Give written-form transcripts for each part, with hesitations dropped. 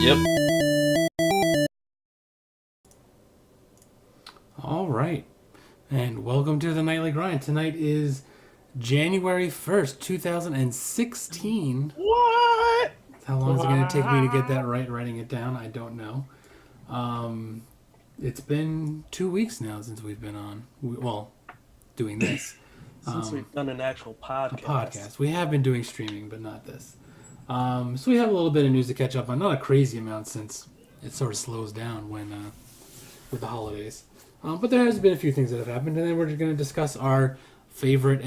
Yep. All right. And welcome to the Nightly Grind. Tonight is January 1st, 2016. What? How long is it going to take me to get that right, writing it down? I don't know. It's been 2 weeks now since we've been on, doing this. Since we've done an actual podcast. A podcast. We have been doing streaming, but not this. So we have a little bit of news to catch up on. Not a crazy amount since it sort of slows down when with the holidays. But there has been a few things that have happened, and then we're going to discuss our favorite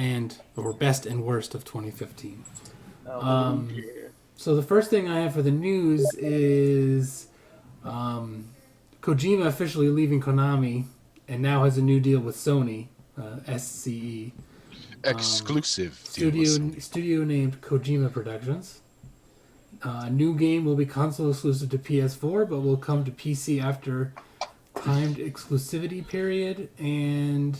or best and worst of 2015. So the first thing I have for the news is Kojima officially leaving Konami and now has a new deal with Sony, SCE. Exclusive Studio named Kojima Productions. A new game will be console exclusive to PS4, but will come to PC after timed exclusivity period. And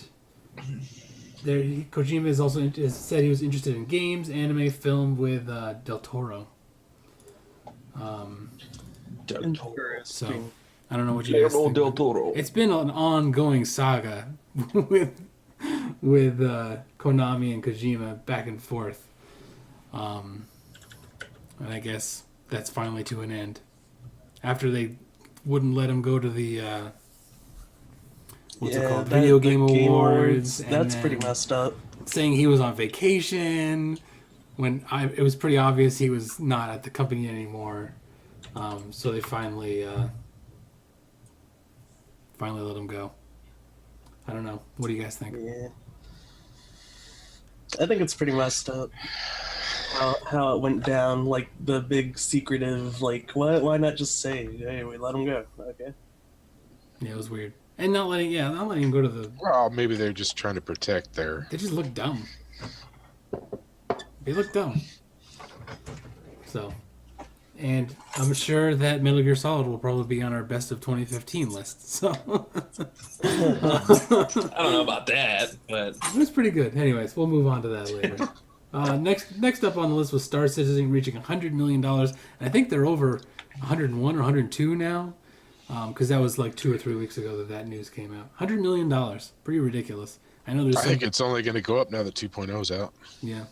Kojima is also has said he was interested in games, anime, film with Del Toro. Del Toro. So I don't know what you guys think. Del Toro. It's been an ongoing saga with Konami and Kojima back and forth. And I guess that's finally to an end. After they wouldn't let him go to the Video Game Awards. That's pretty messed up. Saying he was on vacation when it was pretty obvious he was not at the company anymore. So they finally let him go. I don't know. What do you guys think? Yeah. I think it's pretty messed up how it went down, like the big secretive, like why not just say, hey, we let him go, okay? Yeah, it was weird. And not letting him go to the... Well, maybe they're just trying to protect their... They just look dumb. They look dumb. So, and I'm sure that Metal Gear Solid will probably be on our best of 2015 list. So, I don't know about that, but it was pretty good. Anyways, we'll move on to that later. Next up on the list was Star Citizen reaching $100 million. And I think they're over 101 or 102 now. Because that was like 2 or 3 weeks ago that news came out. $100 million. Pretty ridiculous. I know there's I think it's only going to go up now that 2.0 is out. Yeah.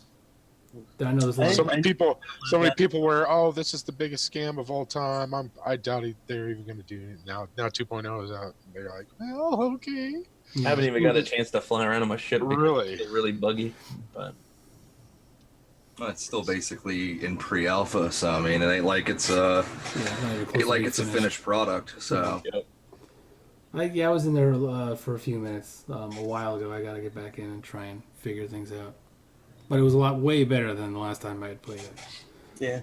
I know there's a lot So of, many people were, oh, this is the biggest scam of all time. I doubt they're even going to do it now. Now 2.0 is out. They're like, well, okay. I haven't even got a chance to fly around on my ship. because Really? It's really buggy. But Well, it's still basically in pre-alpha, so I mean, it ain't like it's not even close to being a finished product. So yep. I was in there for a few minutes a while ago. I got to get back in and try and figure things out. But it was a lot way better than the last time I had played it. Yeah.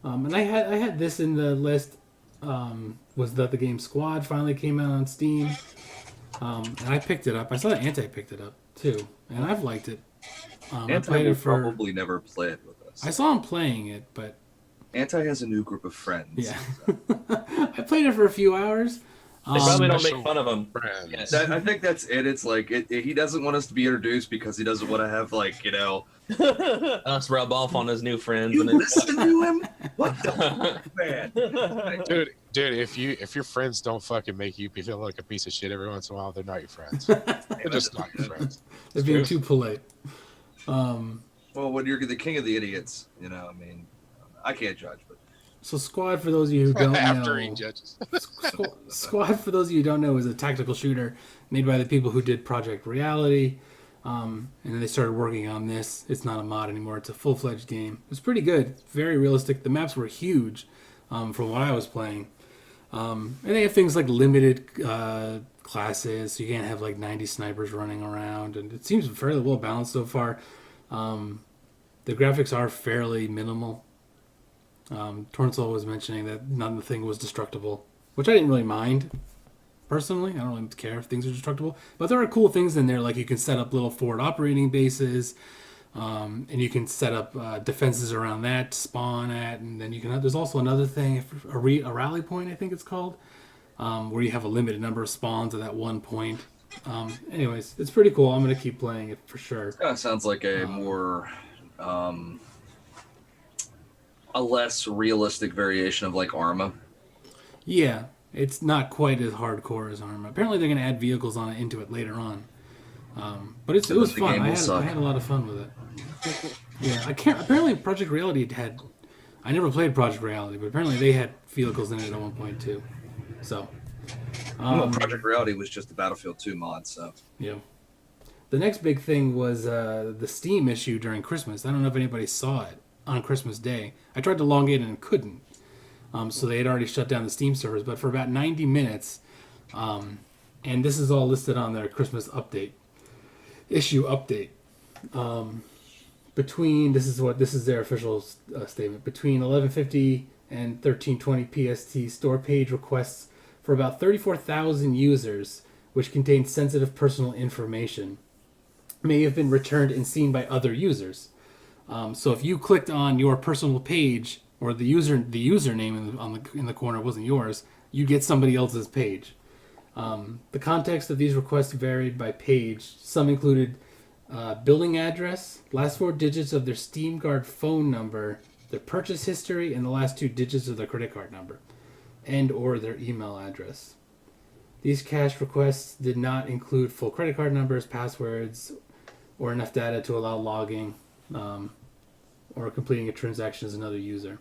And I had this in the list. Was that the game Squad finally came out on Steam? And I picked it up. I saw that Anti picked it up too, and I've liked it. I played it for. probably never play it with us. I saw him playing it, but Anti has a new group of friends. yeah, I played it for a few hours. They probably don't Special make fun of him. friends. Yes. I think that's it. It's like he doesn't want us to be introduced because he doesn't want to have Us rub off on his new friends. You And listen to him? What the fuck, man? Dude, if your friends don't fucking make you feel like a piece of shit every once in a while, they're not your friends. They're just not your friends. They're being too polite. Well, when you're the king of the idiots, I mean, I can't judge, but So Squad, for those of you who don't After know, he judges. Squad, for those of you who don't know, is a tactical shooter made by the people who did Project Reality, and then they started working on this. It's not a mod anymore; it's a full-fledged game. It's pretty good, very realistic. The maps were huge from what I was playing, and they have things like limited classes, so you can't have like 90 snipers running around, and it seems fairly well balanced so far. The graphics are fairly minimal. Tornsol was mentioning that none of the thing was destructible, which I didn't really mind. Personally, I don't really care if things are destructible, but there are cool things in there, like you can set up little forward operating bases, and you can set up defenses around that to spawn at, and then you can. There's also another thing, a rally point, I think it's called, where you have a limited number of spawns at that one point. Anyways, it's pretty cool. I'm gonna keep playing it for sure. kind of sounds like a more a less realistic variation of like Arma. Yeah, it's not quite as hardcore as Arma. Apparently, they're going to add vehicles into it later on. But it was the fun. game I will suck. had a lot of fun with it. Yeah, I can't. Apparently, Project Reality had. I never played Project Reality, but apparently they had vehicles in it at one point too. So. Well, Project Reality was just the Battlefield 2 mod, so. Yeah. The next big thing was the Steam issue during Christmas. I don't know if anybody saw it on Christmas Day. I tried to log in and couldn't. So they had already shut down the Steam servers, but for about 90 minutes, and this is all listed on their Christmas issue update. This is their official statement. Between 1150 and 1320 PST, store page requests for about 34,000 users, which contain sensitive personal information, may have been returned and seen by other users. So if you clicked on your personal page, or the username in the corner wasn't yours, you get somebody else's page. The context of these requests varied by page. Some included building address, last 4 digits of their Steam Guard phone number, their purchase history, and the last 2 digits of their credit card number, and or their email address. These cache requests did not include full credit card numbers, passwords, or enough data to allow logging or completing a transaction as another user.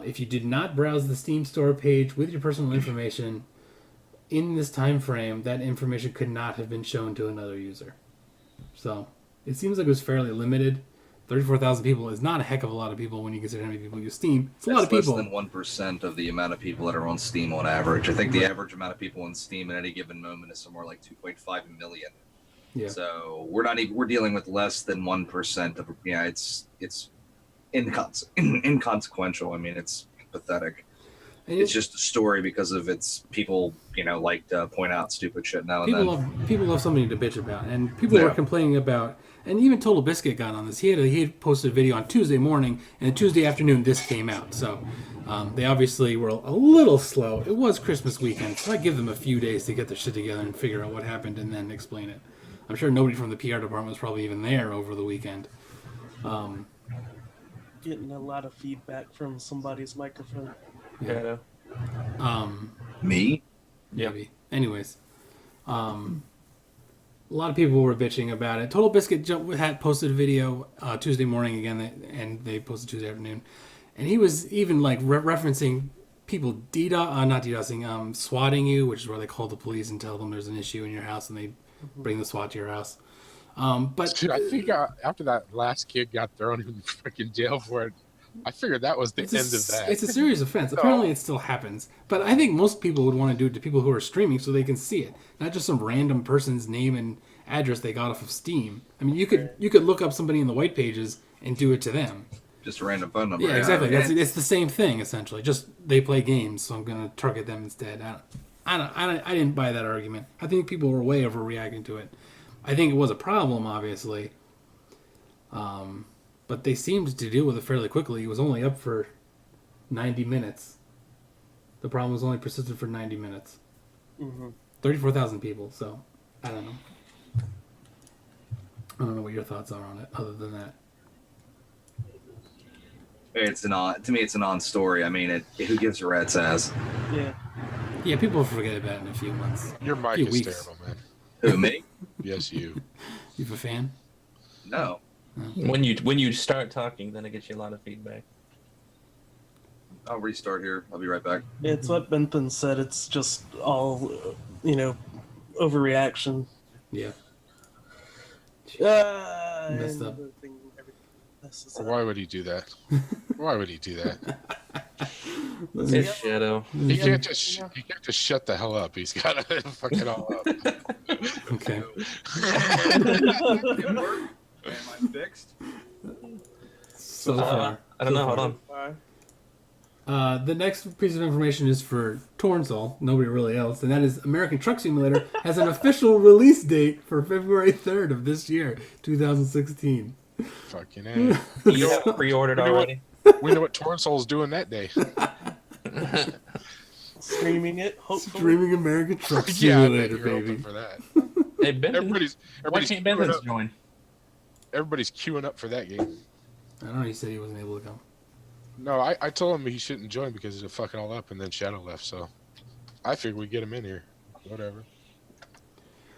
If you did not browse the Steam store page with your personal information in this time frame, that information could not have been shown to another user. So it seems like it was fairly limited. 34,000 people is not a heck of a lot of people when you consider how many people use Steam. It's a lot of people. Less than 1% of the amount of people that are on Steam on average. I think the average amount of people on Steam at any given moment is somewhere like 2.5 million. Yeah. So we're dealing with less than 1% of it's inconsequential. I mean, it's pathetic. And It's just a story because of its people, like to point out stupid shit now and then. people love something to bitch about, and people were Yeah. complaining about. And even Total Biscuit got on this. He had posted a video on Tuesday morning, and Tuesday afternoon this came out. So they obviously were a little slow. It was Christmas weekend, so I give them a few days to get their shit together and figure out what happened and then explain it. I'm sure nobody from the PR department was probably even there over the weekend. Getting a lot of feedback from somebody's microphone. Yeah. Me? Yeah. Maybe. Anyways, A lot of people were bitching about it. Total Biscuit had posted a video Tuesday morning again, and they posted Tuesday afternoon, and he was even like referencing people not DDoSing, swatting you, which is where they call the police and tell them there's an issue in your house, and they bring the SWAT to your house. But Dude, I think after that last kid got thrown in freaking jail for it, I figured that was the end of that. It's a serious offense. Apparently, it still happens. But I think most people would want to do it to people who are streaming so they can see it, not just some random person's name and address they got off of Steam. I mean, you could look up somebody in the white pages and do it to them. Just a random phone number. Yeah, exactly. It's the same thing essentially. Just they play games, so I'm gonna target them instead. I didn't buy that argument. I think people were way overreacting to it. I think it was a problem, obviously. But they seemed to deal with it fairly quickly. It was only up for 90 minutes. The problem was only persisted for 90 minutes. 34,000 people, so I don't know. I don't know what your thoughts are on it, other than that. To me, it's a non-story. I mean, who gives a rat's ass? Yeah. Yeah, people will forget about it in a few months. Your mic few is weeks. terrible, man. Who, me? Yes, you. You a fan? No. When you start talking, then it gets you a lot of feedback. I'll restart here. I'll be right back. It's what Bentham said. It's just all, overreaction. Yeah. Messed up. Why would he do that? Why would he do that? It's Shadow. He can't just shut the hell up. He's got to fuck it all up. Okay. Good work. Am I fixed? So far. I don't know. Hold on. The next piece of information is for Tornsol, nobody really else, and that is American Truck Simulator has an official release date for February 3rd of this year, 2016. Fucking A. You have it pre-ordered already? We know what Tornsol's doing that day. Streaming it, hopefully. Streaming American Truck Yeah, I bet Simulator, you're baby. open for that. Hey, Benton. Everybody's Why can't queuing Benton's up. join? Everybody's queuing up for that game. I don't know, he said he wasn't able to go. No, I told him he shouldn't join because it'll fuck it all up, and then Shadow left. So I figured we'd get him in here. Whatever.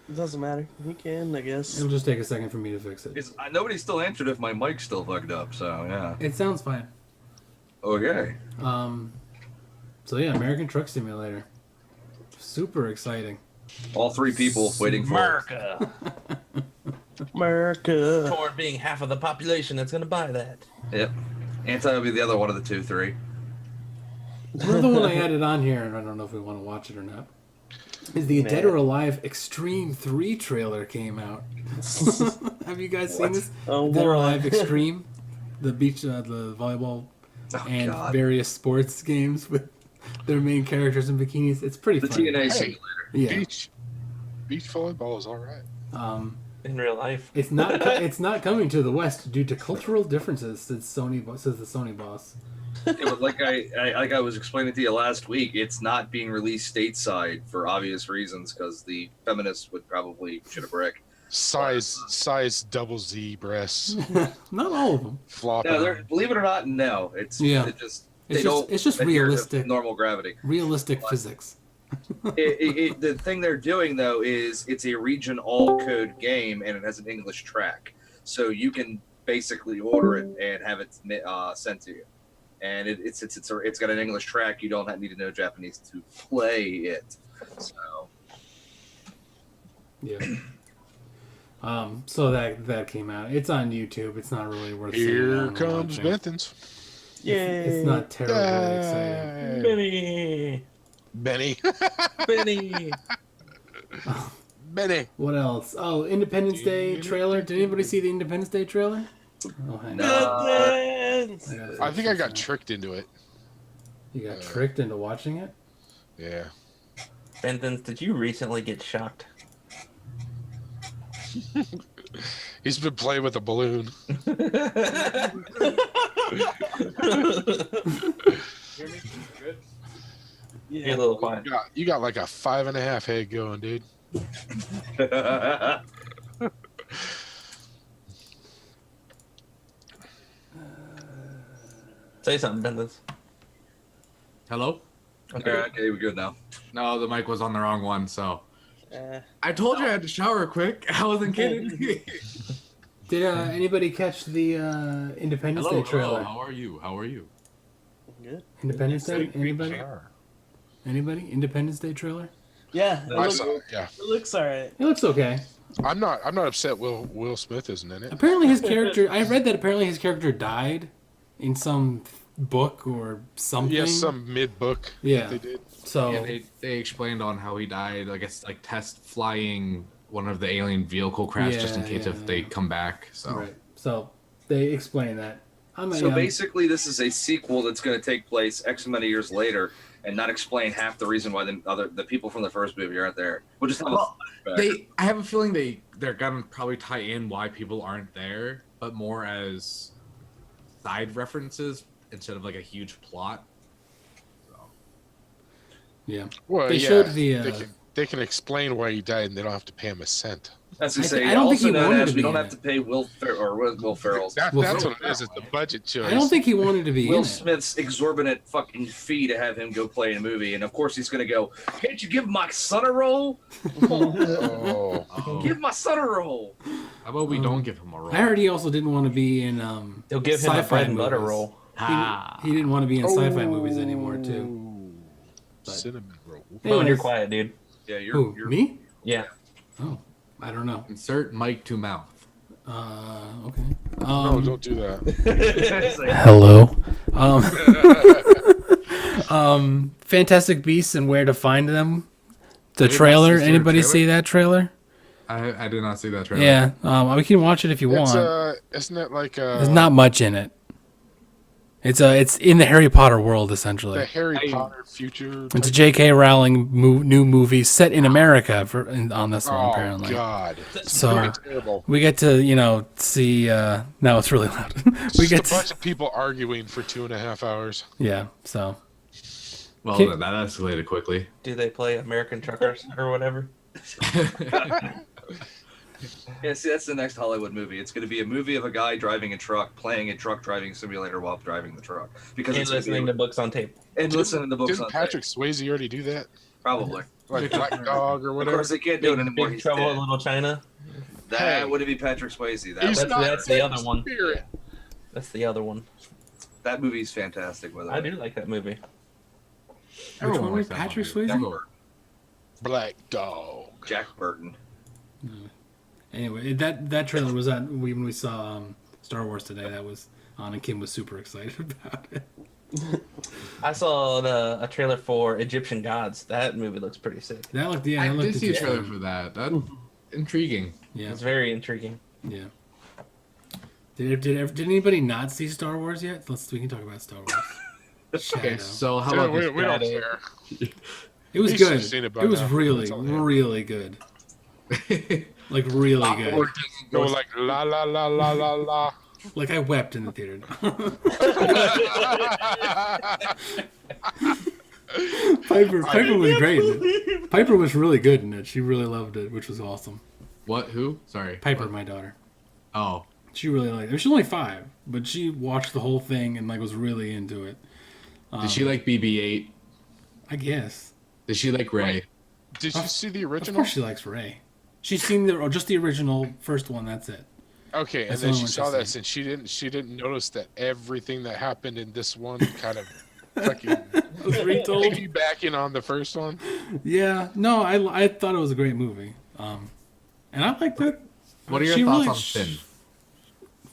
It doesn't matter. He can, I guess. It'll just take a second for me to fix it. Nobody still answered if my mic's still fucked up, so yeah. It sounds fine. Okay. So yeah, American Truck Simulator. Super exciting. All three people waiting for America. America. Toward being half of the population that's going to buy that. it. Yep. Anti will be the other one of the 2, 3. Another one I added on here, and I don't know if we want to watch it or not, is the Dead or Alive Extreme 3 trailer came out. Have you guys seen this? Oh, Dead or boy. Alive Extreme, the beach, the volleyball, and God. various sports games with their main characters in bikinis. It's pretty The funny. TNA Hey. simulator. Yeah. Beach volleyball is all right. In real life. It's not. It's not coming to the West due to cultural differences. Says the Sony boss. Yeah, but like I was explaining to you last week, it's not being released stateside for obvious reasons because the feminists would probably shit a brick. Size double Z breasts. Not all of them. Flopping. No, believe it or not, no. It's Yeah. It's just adhere to realistic. normal gravity. Realistic physics. The thing they're doing though is it's a region all code game and it has an English track, so you can basically order it and have it sent to you. And it's got an English track. You don't need to know Japanese to play it. So Yeah. So that came out. It's on YouTube. It's not really worth sitting Here down and comes watching. Benthans. Yay. It's not terribly exciting. Yay. Benny. Benny. Benny. Benny. What else? Oh, Independence Day trailer. Did anybody see the Independence Day trailer? Oh, hang on. Benthans! I think I got tricked into it. You got tricked into watching it? Yeah. Benton, did you recently get shocked? He's been playing with a balloon. You're a Yeah. little quiet. You got like a 5.5 head going, dude. Say something, Benton. Hello? Okay. okay, we're good now. No, the mic was on the wrong one, so I told you I had to shower quick. I wasn't kidding. Did anybody catch the Independence Day trailer? How are you? How are you? Good. Independence Day? Anybody? Sure. Anybody? Independence Day trailer? Yeah, I saw it, yeah. it looks alright. It looks okay. I'm not upset Will Smith isn't in it. Apparently his character, I read that apparently his character died in some book or something. Yes, some mid-book Yeah. they did. So, Yeah, they explained on how he died. I guess like test flying one of the alien vehicle crash just in Yeah, case yeah, if they come back. So right. So they explain that. So basically, this is a sequel that's going to take place X amount of years later, and not explain half the reason why the people from the first movie aren't there. We'll just have a flashback. I have a feeling they're gonna probably tie in why people aren't there, but more as side references instead of like a huge plot. yeah. Well, They yeah, showed the, they can explain why he died, and they don't have to pay him a cent. As we I say, don't think also he known wanted as to we be don't in have it. to pay Will Ferrell's. That's Well, what it is. It's the budget choice. I don't think he wanted to be Will in it. Smith's exorbitant fucking fee to have him go play in a movie, and of course he's going to go. Can't you give my son a role? Oh. Oh. Give my son a role. How about we don't give him a role? I heard he also didn't want to be in They'll give him a sci-fi bread and butter movies. roll. He didn't want to be in sci-fi movies anymore too. But- Cinnamon roll. Boone, you're Anyways, quiet, dude. Yeah, who? Me? Yeah. Oh, I don't know. Insert mic to mouth. Okay. No, don't do that. It's like, Hello. Fantastic Beasts and Where to Find Them. The Did you trailer. see the Anybody trailer? see that trailer? I did not see that trailer. Yeah. We can watch it if you It's want. isn't it like There's not much in it. It's in the Harry Potter world essentially. the Harry Potter future? It's a J.K. Rowling new movie set in America on this one Oh apparently. God! So Really terrible. we get to see. Now it's really loud. It's we just get a bunch of people arguing for 2.5 hours. yeah. So Well, Can- that escalated quickly. Do they play American Truckers or whatever? yeah, see, that's the next Hollywood movie. It's going to be a movie of a guy driving a truck, playing a truck driving simulator while driving the truck. Because And it's gonna listening be, to books on tape. and listening to the books Didn't on Patrick tape. Swayze already do that? Probably. Like Black Dog or Of whatever. course, they can't do it anymore. Big He's Trouble in dead. Little China. That Hey. wouldn't be Patrick Swayze. That, He's would- not that's the in other one. spirit. That's the other one. that movie's fantastic. By the way. I do like that movie. Everyone one was likes that Patrick movie. Swayze? Everyone. Black Dog. Jack Burton. anyway, that trailer was on when we saw Star Wars today. That was on, and Kim was super excited about it. I saw a trailer for Egyptian Gods. That movie looks pretty sick. That looked I that looked did see a interesting. trailer for that. That's intriguing. Yeah, It's very intriguing. yeah. Did anybody not see Star Wars yet? We can talk about Star Wars. Okay, Shadow. so how Dude, about we, this? we don't Shadow. care. It was We should've good. seen it by It was now. really, That's all I have. really good. Like really good. Go like la la la la la la. Like I wept in the theater. Piper was great in it. Piper was really good in it. She really loved it, which was awesome. What? Who? Sorry. Piper, my daughter. Oh, She really liked it. She's only 5, but she watched the whole thing and like was really into it. did she like BB-8? I guess. Did she like Ray? Did you see the Of original? course she likes Ray. She's seen just the original first one. That's it. Okay, and That's then the she one saw she's that, and she didn't notice that everything that happened in this one kind of fucking Was retold. piggybacking on the first one. Yeah. No, I thought it was a great movie. And I liked it. What are your She thoughts really on Finn?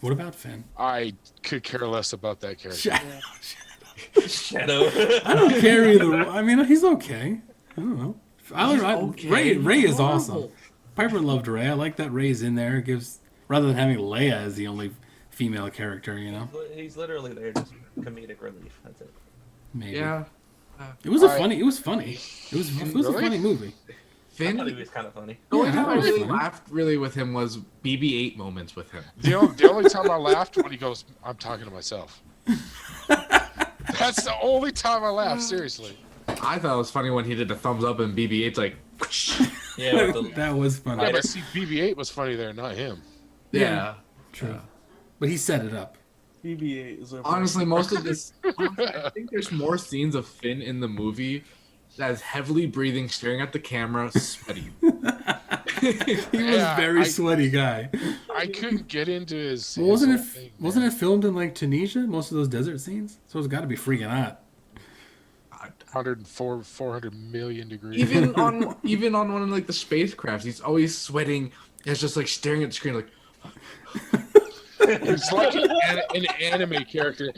What about Finn? I could care less about that character. Shadow. I don't care either. I mean, he's okay. I don't know. Ray is awesome. Piper loved Ray. I like that Ray's in there. It gives rather than having Leia as the only female character. You know, He's literally there just comedic relief. That's it. maybe. Yeah. It was funny. It was funny. It was a Really? funny movie. I Finn. thought he was kind of funny. The only Yeah, time I I was really funny. laughed really with him was BB-8 moments with him. The only time I laughed when he goes, "I'm talking to myself." That's the only time I laughed. Seriously. I thought it was funny when he did the thumbs up and BB-8's like, Yeah, with the, That was funny. Yeah, but see, BB-8 was funny there, not him. yeah. True. But he set it up. BB-8 is over. Honestly, most of this, I think there's more scenes of Finn in the movie that is heavily breathing, staring at the camera, sweaty. He was Yeah, very I- sweaty guy. I couldn't get into his. Well, wasn't his it? whole thing, Wasn't man. it filmed in like Tunisia? Most of those desert scenes, so it's got to be freaking hot. 400 million degrees? Even on one of like the spacecrafts, he's always sweating. He's just like staring at the screen, like He's like an anime character.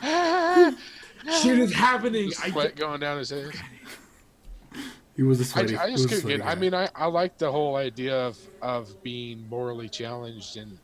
shit is happening. Sweat going down his head. He was a sweaty. I he was just a couldn't sweaty get. guy. I mean, I like the whole idea of being morally challenged and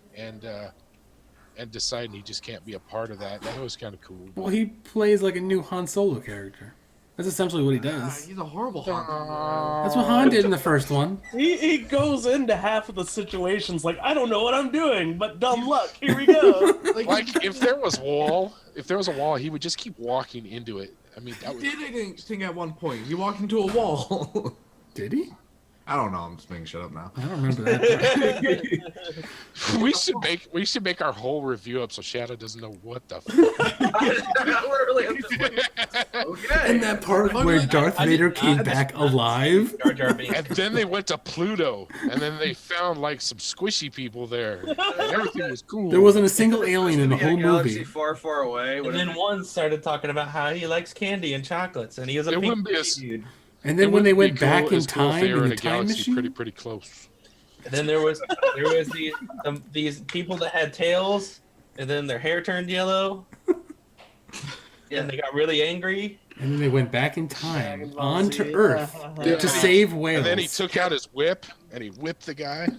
deciding he just can't be a part of that. That was kind of cool. Well, he plays like a new Han Solo character. That's essentially what he does. He's a horrible Han. That's what Han did in the first one. He goes into half of the situations like, I don't know what I'm doing, but dumb luck. Here we go. Like if there was a wall, he would just keep walking into it. I mean, that He would. did anything at one point. He walked into a wall. Did he? I don't know. I'm just making shit up now. I don't remember that. We should make our whole review up so Shadow doesn't know what the. Literally, I'm just like, okay. And that part where Darth Vader came back alive. Jar Jar Binks. And then they went to Pluto, and then they found like some squishy people there, and everything was cool. There wasn't a single alien in the In a whole galaxy movie. far, far away. And then one started talking about how he likes candy and chocolates, and he was a It pink wouldn't be a- dude. And then when they went Wouldn't it be back cool- in as cool if time they were in in the a time galaxy machine, pretty close. And then there was these people that had tails, and then their hair turned yellow, Yeah. and they got really angry. and then they went back in time Dragon Ball onto Z. Earth Yeah. to save whales. And then he took out his whip and he whipped the guy.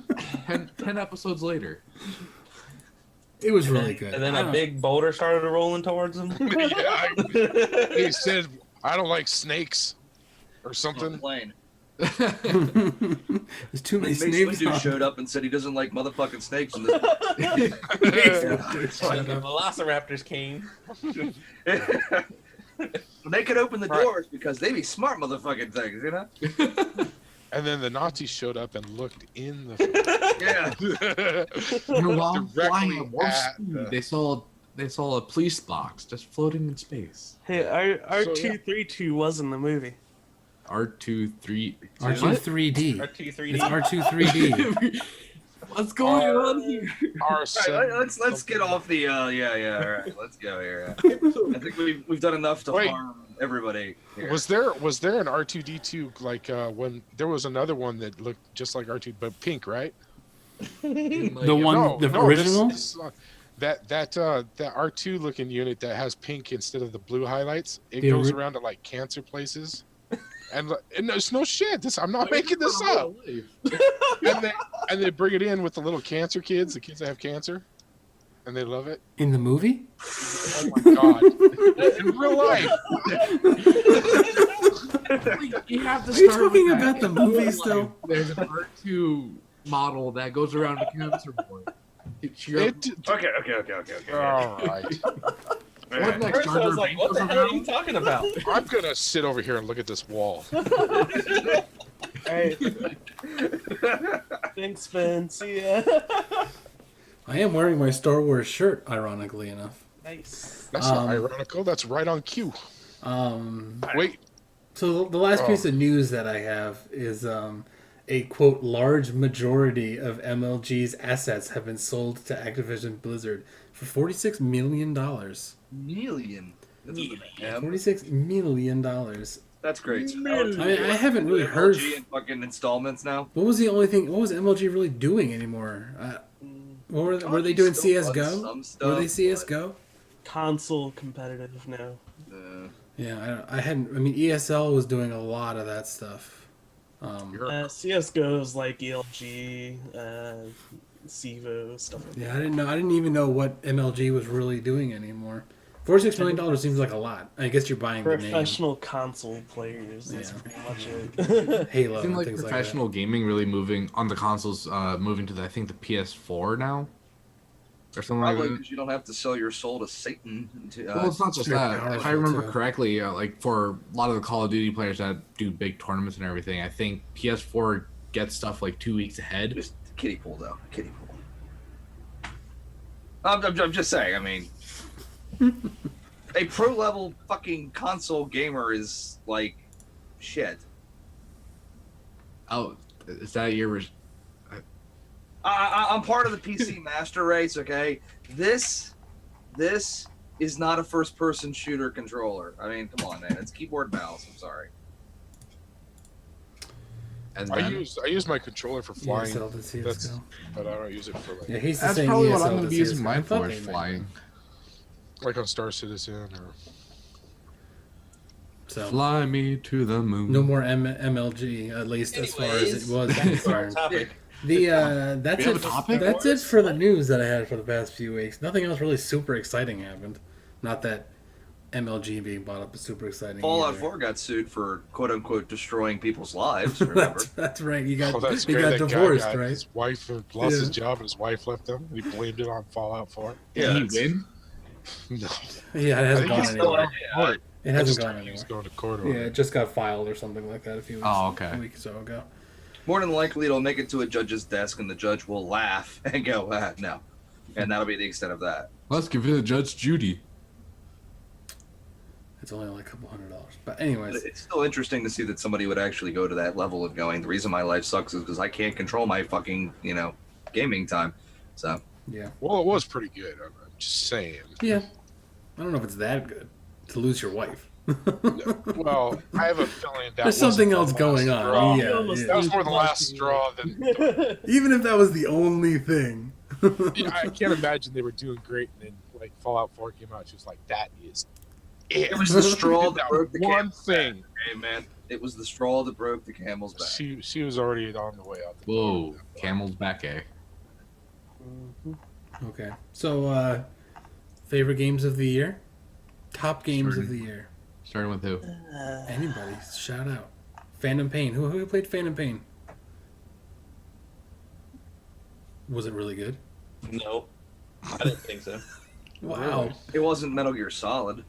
10 episodes later. It was really good. And then I a don't- bing boulder started rolling towards him. Yeah, he said, "I don't like snakes," or something. Plane. There's too many Mace snakes. Windu on. showed up and said he doesn't like motherfucking snakes. In this When the Velociraptors came. they could open the Right. doors because they be smart motherfucking things, you know? And then the Nazis showed up and looked in the. Yeah. You know, while flying Directly at warp at speed, the- they saw a police box just floating in space. Hey, R2-3-2 was in the movie. R2-3. R2-3D. R2-3D. It's R2-3D. What's going on here? Our All right, let's get off the all right, let's go here. I think we've done enough to Wait. harm everybody here. Was there an R2D2 like when there was another one that looked just like R2 but pink, right? The one, the original. That R2 looking unit that has pink instead of the blue highlights, it The goes ori- around to like cancer places. And there's no shit. I'm not making this up. And they bring it in with the little cancer kids, the kids that have cancer, and they love it. In the movie? Oh my god! In real life, You have to Are you start talking with that. about the movie still? There's an R2 model that goes around the cancer board. It's your, it. Okay. All right, what next? First Jar I was Jar like, Binks what the goes hell are you around? talking about? I'm gonna sit over here and look at this wall. Alright. Thanks, Ben. See ya. I am wearing my Star Wars shirt, ironically enough. Nice. That's not ironical. That's right on cue. Wait, So the last piece of news that I have is a quote large majority of MLG's assets have been sold to Activision Blizzard for $46 million. Million. Yeah, $46 million. that's great. I mean, I haven't really heard. MLG in fucking installments now. What was the only thing? What was MLG really doing anymore? Were they doing Still does CS:GO? some Were stuff, they CS:GO? Console competitive now. but, Yeah, I hadn't. I mean, ESL was doing a lot of that stuff. CSGO is like ELG, CEVO, stuff like that. Yeah, I didn't even know what MLG was really doing anymore. $46 million seems like a lot. I guess you're buying the name. Professional console players. That's Yeah. pretty much it. Halo It seemed and like things professional gaming really moving on the consoles, moving to I think the PS4 now, or something probably like that. because you don't have to sell your soul to Satan. To, Well, it's not just very that. If powerful, I remember too. correctly, like for a lot of the Call of Duty players that do big tournaments and everything, I think PS4 gets stuff like 2 weeks ahead. just kiddie pool though. Kiddie pool. I'm just saying. I mean, a pro level fucking console gamer is like shit. Oh, is that your? I'm part of the PC master race. Okay, this is not a first-person shooter controller. I mean, come on, man. It's keyboard and mouse. I'm sorry. And I then, use my controller for flying, ESL to CS:GO. that's- but I don't use it for Yeah, like he's that's saying probably what ESL I'm going to be to using CS:GO. mine I thought for, they is might. flying. on Star Citizen or So Fly me to the moon. no more MLG, at least as far as Anyways, it was back to our concerned. topic. The that's We have it. a topic? That's it for the news that I had for the past few weeks. Nothing else really super exciting happened. Not that MLG being bought up is super exciting. Fallout either. 4 got sued for "quote unquote" destroying people's lives. Remember? that's right. You got that's he great. got That guy divorced, got right? His wife lost his Yeah. job and his wife left him. And he blamed it on Fallout 4. Did he it's- win? No, Yeah, it I hasn't think gone he's still anywhere. on court. It I hasn't just gone heard he was anywhere. going to court. Yeah, it just got filed or something like that a few weeks. Oh, okay. A week or so ago. More than likely, it'll make it to a judge's desk, and the judge will laugh and go, "No," and that'll be the extent of that. Let's give it to Judge Judy. It's only like a couple $100. But But anyways, it's still interesting to see that somebody would actually go to that level of going. The reason my life sucks is because I can't control my fucking, gaming time. So yeah, Well, it was pretty good. I'm just saying. yeah. I don't know if it's that good to lose your wife. Well, I have a feeling that There's something wasn't else the going last on. straw. Yeah, That was more the last straw than. Even if that was the only thing. I can't imagine they were doing great, and then like Fallout 4 came out, she was like, "That is it." it was the straw that That broke the one camel's thing. back. Hey, man, it was the straw that broke the camel's back. She was already on the way out. The Whoa, door. camel's back, eh? Okay. So, favorite games of the year? Top games of the year. Starting with who? Anybody? Shout out. Phantom Pain. Who played Phantom Pain? Was it really good? No, I didn't think so. Wow. It wasn't Metal Gear Solid.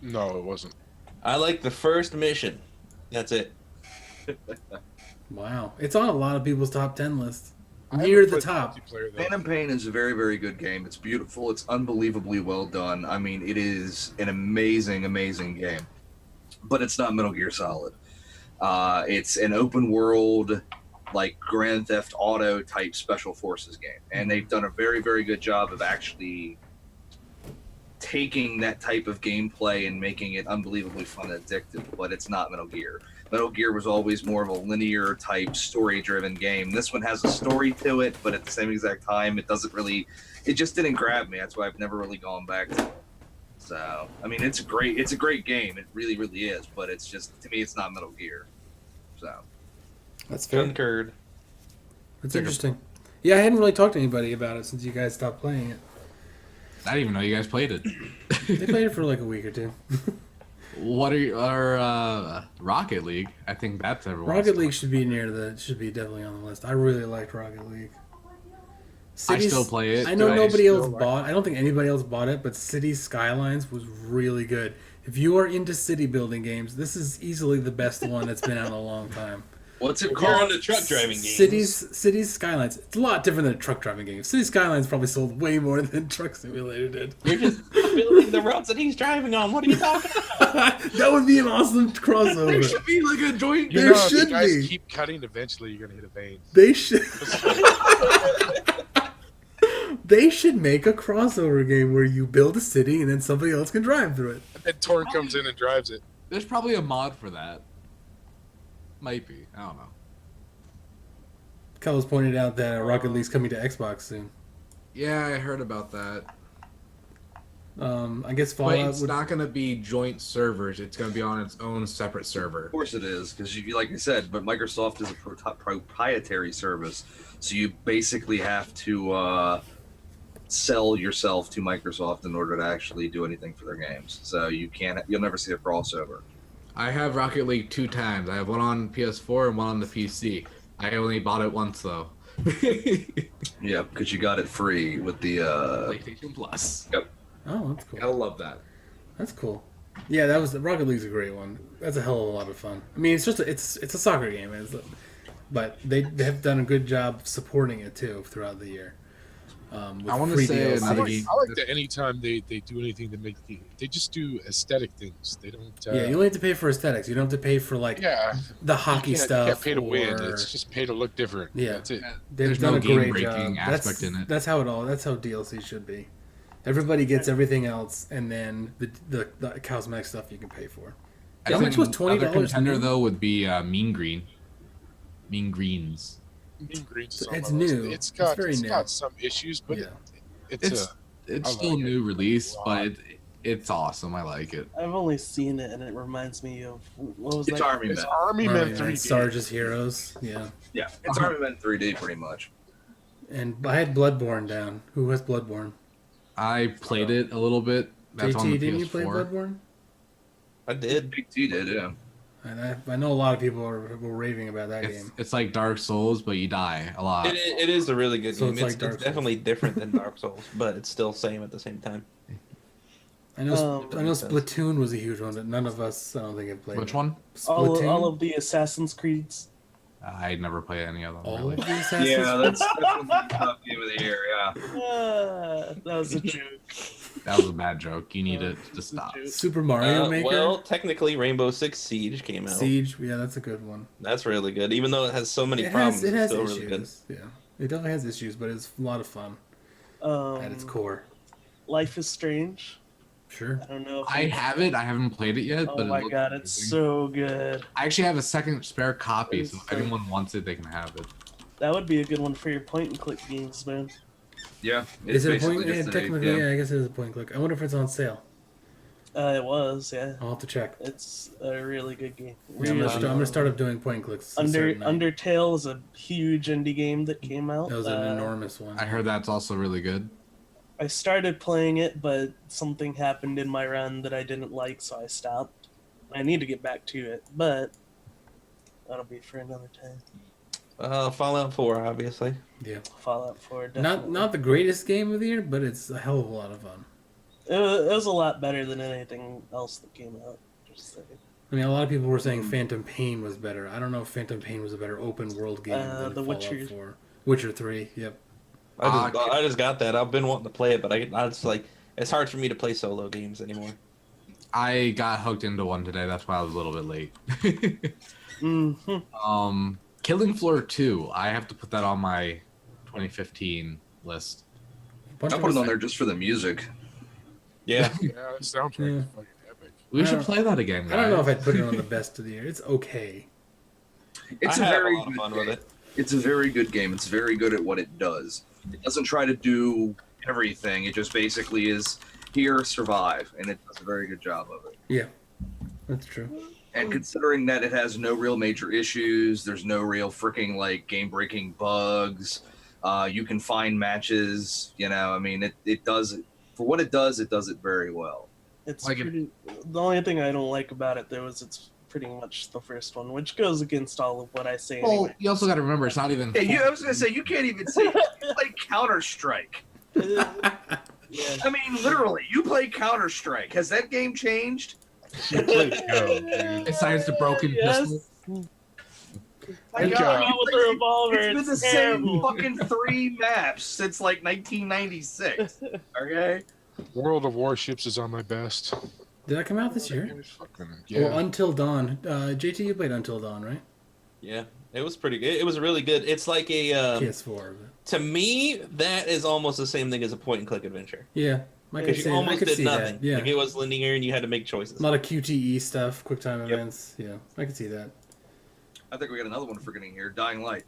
No, it wasn't. I like the first mission. That's it. Wow. It's on a lot of people's top 10 lists. I Near haven't the played top. multiplayer, though. Phantom Pain is a very, very good game. It's beautiful. It's unbelievably well done. I mean, it is an amazing, amazing game. But it's not Metal Gear Solid. It's an open world, like Grand Theft Auto type Special Forces game. And they've done a very, very good job of actually taking that type of gameplay and making it unbelievably fun and addictive. But it's not Metal Gear. Metal Gear was always more of a linear type story driven game. This one has a story to it, but at the same exact time, it just didn't grab me. That's why I've never really gone back to it. So, I mean, it's a great game. It really, really is. But it's just, to me, it's not Metal Gear. So, That's Concurred. That's interesting. Yeah, I hadn't really talked to anybody about it since you guys stopped playing it. I didn't even know you guys played it. They played it for like a week or two. What are our Rocket League? I think that's everyone's. Rocket League should be definitely on the list. I really liked Rocket League. I still play it. I know I nobody still else like bought. I don't think anybody else bought it, but Cities Skylines was really good. If you are into city building games, this is easily the best one that's been out in a long time. what's it If you're on called? the truck driving games. Cities Skylines. It's a lot different than a truck driving game. Cities Skylines probably sold way more than Truck Simulator did. You're just building the routes that he's driving on. What are you talking about? That would be an awesome crossover. There should be like a joint. There You know, if should you guys be. keep cutting, eventually you're gonna hit a vein. They should. They should make a crossover game where you build a city and then somebody else can drive through it. And then Torn comes in and drives it. There's probably a mod for that. Might be. I don't know. Carlos pointed out that Rocket League's coming to Xbox soon. Yeah, I heard about that. I guess But Fallout it's would. not going to be joint servers. It's going to be on its own separate server. Of course it is, because like I said, but Microsoft is a proprietary service, so you basically have to sell yourself to Microsoft in order to actually do anything for their games. So you'll never see a crossover. I have Rocket League 2 times. I have one on PS4 and one on the PC. I only bought it once though. Yeah, because you got it free with the. PlayStation Plus. Oh, that's cool. Gotta love that. That's cool. Yeah, that was Rocket League's a great one. That's a hell of a lot of fun. I mean, it's a soccer game, but they have done a good job supporting it too throughout the year. With I wanna free say DLC. another I game- like that anytime they do anything to make they just do aesthetic things. They don't. Yeah, you only have to pay for aesthetics. You don't have to pay for like Yeah, the hockey you stuff. can't pay to win. or- It's just pay to look different. Yeah. That's it. They've There's done no a great game-breaking job. aspect in it. That's how DLC should be. Everybody gets everything else, and then the cosmetic stuff you can pay for. I How much think was another $20 contender new? though would be Mean Green. Mean Greens. Mean Green's is on It's my list. new. It's It's very new. got some issues, but Yeah. it's It's I still a like new it. release, Wow. but it's awesome. I like it. I've only seen it, and it reminds me of what was It's that? Army it's Men. Army Men Right, 3D. Sarge's Heroes. Yeah. Yeah, it's Army Men 3D pretty much. And I had Bloodborne down. Who has Bloodborne? I played it a little bit. That's on JT, the didn't PS4. you play Bloodborne? I did. Big T did, yeah. And I know a lot of people were raving about that game. It's like Dark Souls, but you die a lot. It is a really good So game. it's like It's, Dark Souls. definitely different than Dark Souls, but it's still same at the same time. I know makes sense. Splatoon was a huge one that none of us, I don't think, have played. Which one? Splatoon? All of the Assassin's Creeds. I never played any of them. All Really. of the Assassin's Yeah, that's definitely the top game of the year, yeah. That was a joke. That was a bad joke. You need it to stop. Super Mario Maker? Well, technically, Rainbow Six Siege came out. Siege, yeah, that's a good one. That's really good, even though it has so many It problems. has it's still issues. really good. Yeah, it definitely has issues, but it's a lot of fun at its core. Life is Strange. Sure. I don't know if I have it. I haven't played it yet, Oh but my it looks god, it's amazing. so good. I actually have a second spare copy, It's so if so- anyone wants it, they can have it. That would be a good one for your point and click games, man. Yeah. Is it a point? basically Yeah, just technically, yeah, I guess it is a point and click. I wonder if it's on sale. It was, yeah. I'll have to check. It's a really good game. Yeah, I'm, gonna start up doing point and clicks. a certain night. Undertale is a huge indie game that came out. That was an enormous one. I heard that's also really good. I started playing it, but something happened in my run that I didn't like, so I stopped. I need to get back to it, but that'll be for another time. Fallout 4, obviously. Yeah. Fallout 4, definitely. Not the greatest game of the year, but it's a hell of a lot of fun. It was a lot better than anything else that came out. Just saying. I mean, a lot of people were saying Phantom Pain was better. I don't know if Phantom Pain was a better open world game than The Fallout Witcher. 4. Witcher 3, yep. I just got that. I've been wanting to play it, but I just like it's hard for me to play solo games anymore. I got hooked into one today. That's why I was a little bit late. Mm-hmm. Killing Floor 2. I have to put that on my 2015 list. Bunch I of put it us- on there just for the music. Yeah. Yeah, the soundtrack Yeah. is fucking epic. We I should don't- play that again, guys. I don't know if I'd put it on the best of the year. It's okay. It's I a have very a lot of good fun game. with it. It's a very good game. It's very good at what it does. It doesn't try to do everything. It just basically is here, survive, and it does a very good job of it. Yeah, that's true. And considering that it has no real major issues, there's no real freaking like game-breaking bugs. You can find matches. You know, I mean, it does it for what it does. It does it very well. It's Like it- pretty. The only thing I don't like about it, though, is it's pretty much the first one, which goes against all of what I say Well, anyway. you also got to remember it's not even. Yeah, I was gonna say you can't even say you play Counter Strike. Yeah. I mean, literally, you play Counter Strike. Has that game changed? You play Go, dude. Besides the broken Yes. pistol. I Good got job. out with the revolver. It's been It's the terrible. same fucking 3 maps since like 1996. Okay. World of Warships is on my best. Did that come out this year? Fucking, Well, yeah. Until Dawn. JT, you played Until Dawn, right? Yeah. It was pretty good. It was really good. It's like a PS4. But... to me that is almost the same thing as a point and click adventure. Yeah, I could Because see, you I almost could did see nothing. that. Yeah, Like it was linear and you had to make choices. a lot of QTE stuff, QuickTime Yep. events. Yeah, I could see that. I think we got another one forgetting here. Dying Light.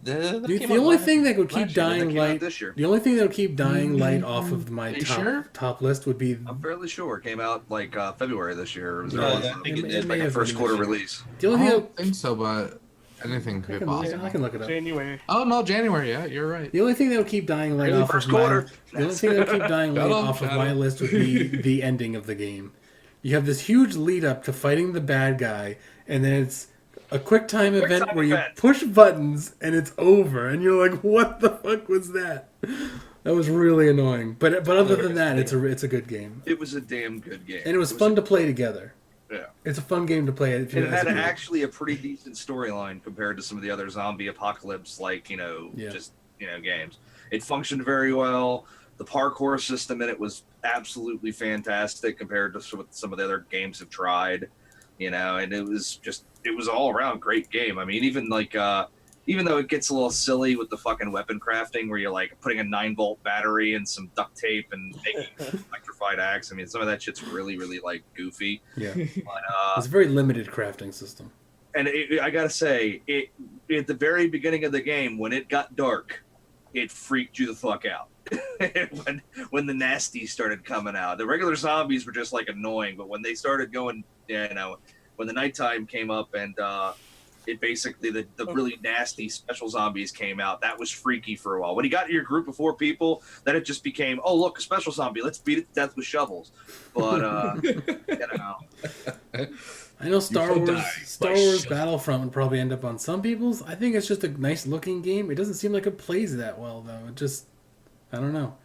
The only thing that would keep Last year, that Dying came out Light, this year. the only thing that would keep Dying Light off of my Are you top sure? top list would be I'm fairly sure it came out like February this year. It was Yeah, early, I think it may- did. may like a have first been quarter this year. release. The I only thing don't think so, but anything I could be can, possible. I can look it up. January. Oh no, January. Yeah, you're right. The only thing that would keep Dying Light Really, off first of my quarter. the only thing that would keep Dying Light Shut up, off of shut my up. list would be the ending of the game. You have this huge lead up to fighting the bad guy, and then it's a quick time event time where event. you push buttons and it's over, and you're like, "What the fuck was that?" That was really annoying. But other than that, it's a good game, It was a damn good game. and it was fun to play together. Yeah. It's a fun game to play. If you And it as had a group. actually a pretty decent storyline compared to some of the other zombie apocalypse, like Yeah. just games. It functioned very well. The parkour system in it was absolutely fantastic compared to what some of the other games have tried, and it was all around great game. I mean, even though it gets a little silly with the fucking weapon crafting where you're like putting a 9-volt battery and some duct tape and making an electrified axe. I mean, some of that shit's really, really like goofy. Yeah. But, It's a very limited crafting system. and I gotta say, at the very beginning of the game, when it got dark, it freaked you the fuck out. when the nasties started coming out, the regular zombies were just like annoying, but when they started going, when the nighttime came up and it basically the really nasty special zombies came out, that was freaky for a while. When you got your group of 4 people, then it just became, oh look, a special zombie, let's beat it to death with shovels. But I know Star will Wars die Star by Wars shit. Battlefront would probably end up on some people's. I think it's just a nice looking game. It doesn't seem like it plays that well though. It just, I don't know.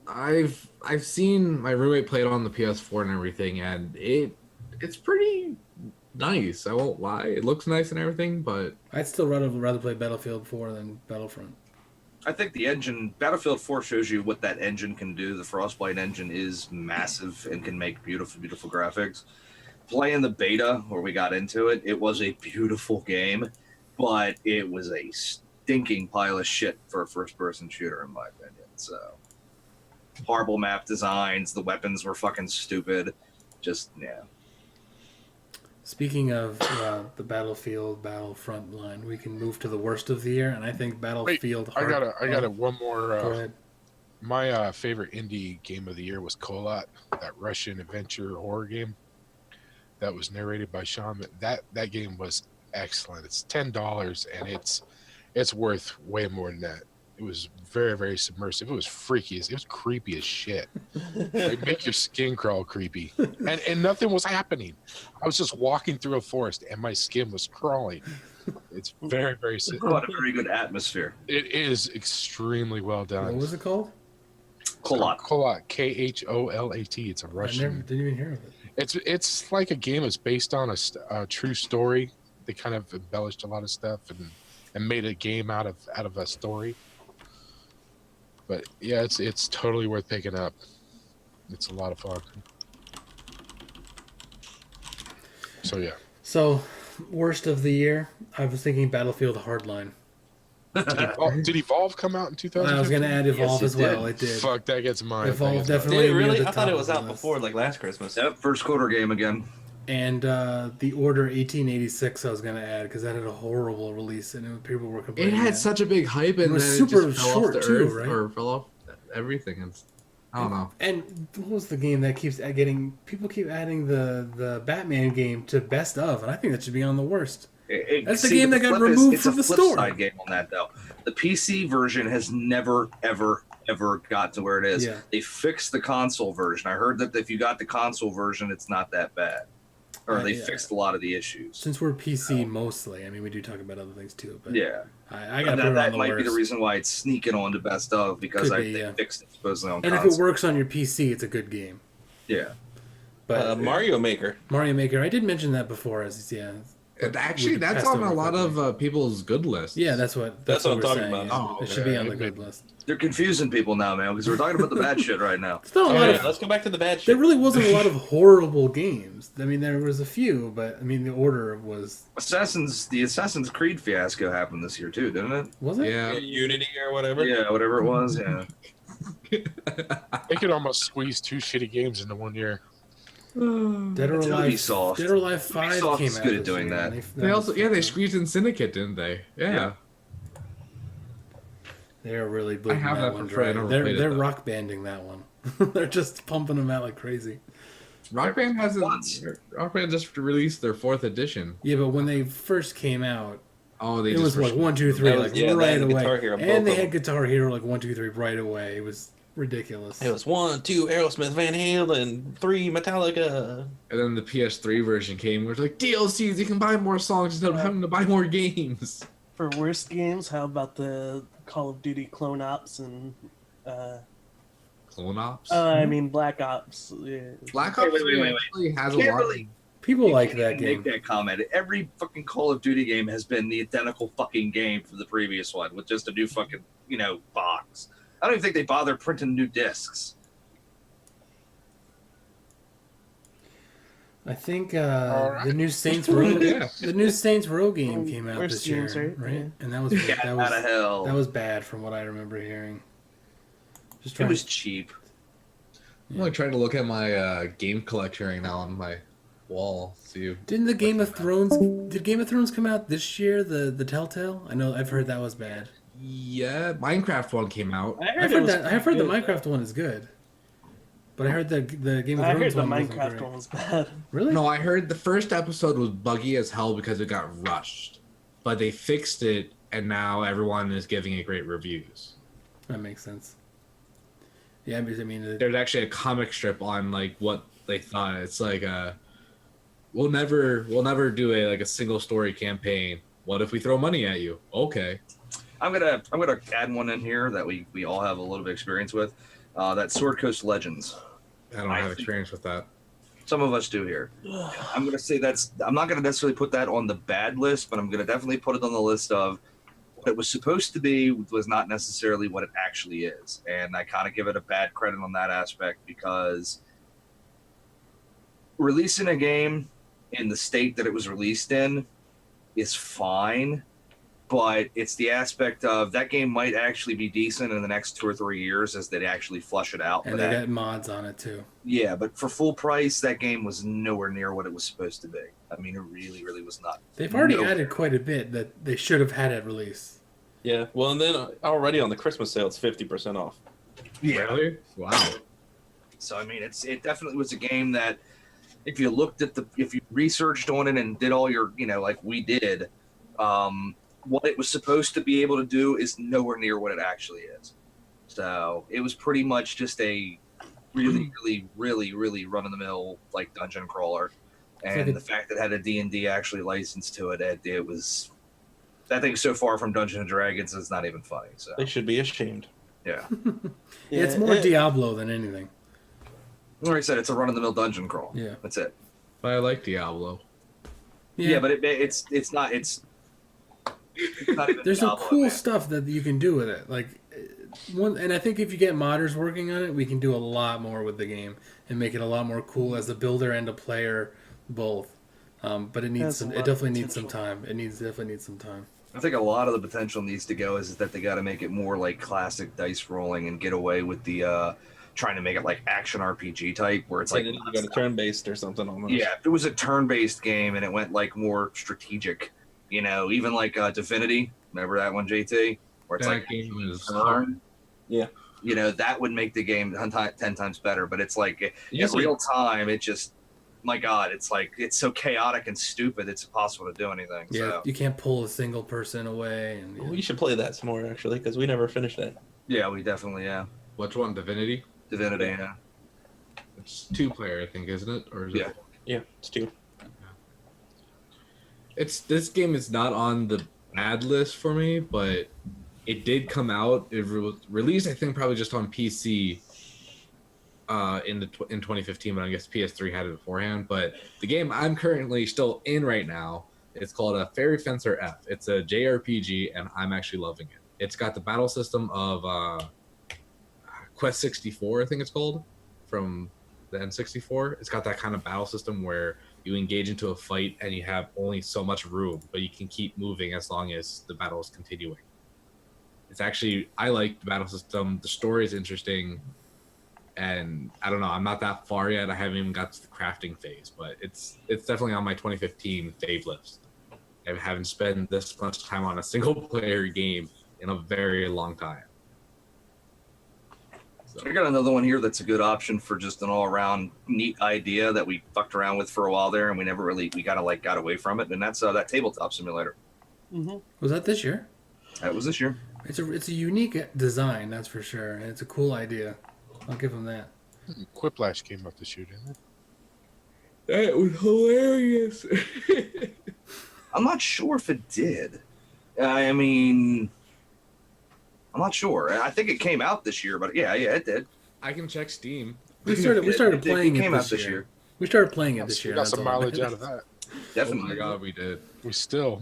I've seen my roommate play it on the PS4 and everything, and it's pretty nice. I won't lie. It looks nice and everything, but I'd still rather play Battlefield 4 than Battlefront. I think the engine, Battlefield 4 shows you what that engine can do. The Frostbite engine is massive and can make beautiful, beautiful graphics. Playing the beta where we got into it, it was a beautiful game, but it was a stinking pile of shit for a first-person shooter, in my opinion. So, horrible map designs, the weapons were fucking stupid. Just, yeah. Speaking of the Battlefront line, we can move to the worst of the year, and I think Battlefield. I got a one more. Go ahead. My favorite indie game of the year was Kolat, that Russian adventure horror game that was narrated by Sean. That game was excellent. It's $10 and it's worth way more than that. It was very, very submersive. It was freaky. It was creepy as shit. It make your skin crawl creepy. And nothing was happening. I was just walking through a forest and my skin was crawling. It's very, very It's got a very good atmosphere. It is extremely well done. What was it called? Kolat. Kolat, K-H-O-L-A-T. It's a I Russian. didn't even hear of it. It's like a game that's based on a true story. They kind of embellished a lot of stuff and made a game out of a story. But yeah, it's totally worth picking up. It's a lot of fun. So yeah. So, worst of the year, I was thinking Battlefield Hardline. Did Evolve come out in 2015? I was going to add Evolve Yes, as it well. did. It did. Fuck, that gets mine. Evolve Did definitely it near really? the I thought top it was of the out list. before, like last Christmas. Yep, first quarter game again. And The Order 1886 I was going to add because that had a horrible release and people were it complaining. had that. such a big hype, and It was then super it just fell short, off the too, earth, right? or fell off everything. And I don't know. And what was the game that keeps getting people keep adding the Batman game to best of, and I think that should be on the worst. That's the game that got removed from the store. It's a flip side game on that, though. The PC version has never, ever, ever got to where it is. Yeah. They fixed the console version. I heard that if you got the console version, it's not that bad. Or they yeah. fixed a lot of the issues. Since we're PC mostly, I mean we do talk about other things too, but Yeah. I got to put it on that the might worst. be the reason why it's sneaking on to best of, because Could be, they yeah. fixed it supposedly on And if console. it works on your PC, it's a good game. Yeah. But Mario Maker. Mario Maker, I did mention that before. As Actually, could that's test on over a lot quickly. of people's good lists. Yeah, that's what what I'm we're talking saying, about. yeah. Oh, It should be yeah, on the it good could- list. They're confusing people now, man, because we're talking about the bad shit right now. It's not a Oh, lot yeah, of. let's go back to the bad There shit. really wasn't a lot of horrible games. I mean, there was a few, but I mean, the order was The Assassin's Creed fiasco happened this year too, didn't it? was it? Yeah. Unity or whatever. Yeah, whatever it was. Yeah. They could almost squeeze 2 shitty games into 1 year. Dead or It's Alive. Ubisoft. Dead or Alive 5 Ubisoft came is out good at this doing year, that. and They also was- they squeezed in Syndicate, didn't they? Yeah. They're really bleeding have that that one for free. I dry. never They're played it, they're though. rock banding that one. They're just pumping them out like crazy. Rock Band hasn't. Once. Rock Band just released their 4th edition. Yeah, but when they first came out, Oh, they it just was like rushed- 1, 2, 3, That was- like yeah, they right had away, Guitar Hero, both and they of had them. Guitar Hero like 1, 2, 3 right away. It was ridiculous. It was 1, 2, Aerosmith, Van Halen, 3, Metallica. And then the PS3 version came, where it's like DLCs. You can buy more songs instead of having to buy more games. For worst games, how about the Call of Duty Clone Ops and Clone Ops. I mean Black Ops? Yeah. Black Wait, Ops wait, wait, wait. actually has a Can't lot. really- People You like can't that even game. Make that comment. Every fucking Call of Duty game has been the identical fucking game from the previous one with just a new fucking box. I don't even think they bothered printing new discs. I think Alright. the new Saints Row, Yeah. the new Saints Row game came out Where's this year, Saints, right? right? And that was Get out of hell. that was bad from what I remember hearing. Just It trying. was cheap. I'm like trying to look at my game collection right now on my wall. See. Didn't the Game of Thrones? Did Game of Thrones come out this year? The Telltale? I know I've heard that was bad. Yeah, Minecraft one came out. I've heard that. I've heard the Minecraft one is good, but I heard the Game of I Thrones heard the one wasn't Minecraft great. one was bad. Really? No, I heard the first episode was buggy as hell because it got rushed, but they fixed it, and now everyone is giving it great reviews. That makes sense. Yeah, because I mean, There's actually a comic strip on like what they thought. It's like we'll never do a single story campaign. What if we throw money at you? Okay. I'm gonna add one in here that we all have a little bit of experience with. That Sword Coast Legends. I don't have experience with that. Some of us do here. I'm gonna say I'm not gonna necessarily put that on the bad list, but I'm gonna definitely put it on the list of what it was supposed to be was not necessarily what it actually is. And I kind of give it a bad credit on that aspect because releasing a game in the state that it was released in is fine, but it's the aspect of that game might actually be decent in the next 2 or 3 years as they actually flush it out. and But they got mods on it too. yeah, but for full price, that game was nowhere near what it was supposed to be. I mean, it really, really was not. They've already nowhere. added quite a bit that they should have had at release. Yeah. Well, and then already on the Christmas sale, it's 50% off. Yeah. Really? Wow. So I mean, it definitely was a game that if you looked at if you researched on it and did all your, like we did, what it was supposed to be able to do is nowhere near what it actually is. So it was pretty much just a really, really, really, really run-of-the-mill like dungeon crawler, and like the fact that it had a D&D actually licensed to it, it was. That thing so far from Dungeons and Dragons is not even funny. So They should be ashamed. yeah, Yeah, it's more Diablo than anything. like I said, it's a run-of-the-mill dungeon crawl. Yeah. That's it. But I like Diablo. Yeah, but it's not even There's some Diablo, cool man. stuff that you can do with it. Like and I think if you get modders working on it, we can do a lot more with the game and make it a lot more cool as a builder and a player both. But it needs Has a some. lot It of definitely needs some potential. time. Definitely needs some time. I think a lot of the potential needs to go is that they got to make it more like classic dice rolling and get away with the trying to make it like action RPG type where it's like you got a turn-based or something almost. yeah, if it was a turn-based game and it went like more strategic, even like Divinity. Remember that one, JT? Where it's That like game is turn. Yeah. That would make the game 10 times better. But it's like in Usually- real time, it just, my God, it's like it's so chaotic and stupid. It's impossible to do anything. Yeah, So. you can't pull a single person away. And We should play that some more actually because we never finished that. Yeah, we definitely Which one? Divinity? Divinity. Yeah. It's 2-player, I think, isn't it? Or is Yeah. it? Yeah, it's 2. This game is not on the bad list for me, but it did come out. It was released, I think, probably just on PC in 2015, but I guess PS3 had it beforehand. But the game I'm currently still in right now, it's called a Fairy Fencer F. It's a JRPG, and I'm actually loving it. It's got the battle system of Quest 64, I think it's called, from the N64. It's got that kind of battle system where you engage into a fight and you have only so much room, but you can keep moving as long as the battle is continuing. It's actually, I like the battle system. The story is interesting, and I don't know, I'm not that far yet. I haven't even got to the crafting phase, but it's definitely on my 2015 fave list. I haven't spent this much time on a single player game in a very long time. So, I got another one here that's a good option for just an all-around neat idea that we fucked around with for a while there, and we never really got away from it, and that's that tabletop simulator. Mm-hmm. Was that this year? That was this year. It's a unique design, that's for sure, and it's a cool idea. I'll give them that. Quiplash came up this year, didn't it? that was hilarious. I'm not sure if it did. I mean, I'm not sure. I think it came out this year, but yeah, it did. I can check Steam. We started playing it came it out this year. We started playing it this We year. got that's some all. mileage out of that. Oh Definitely. my god, we did. We still.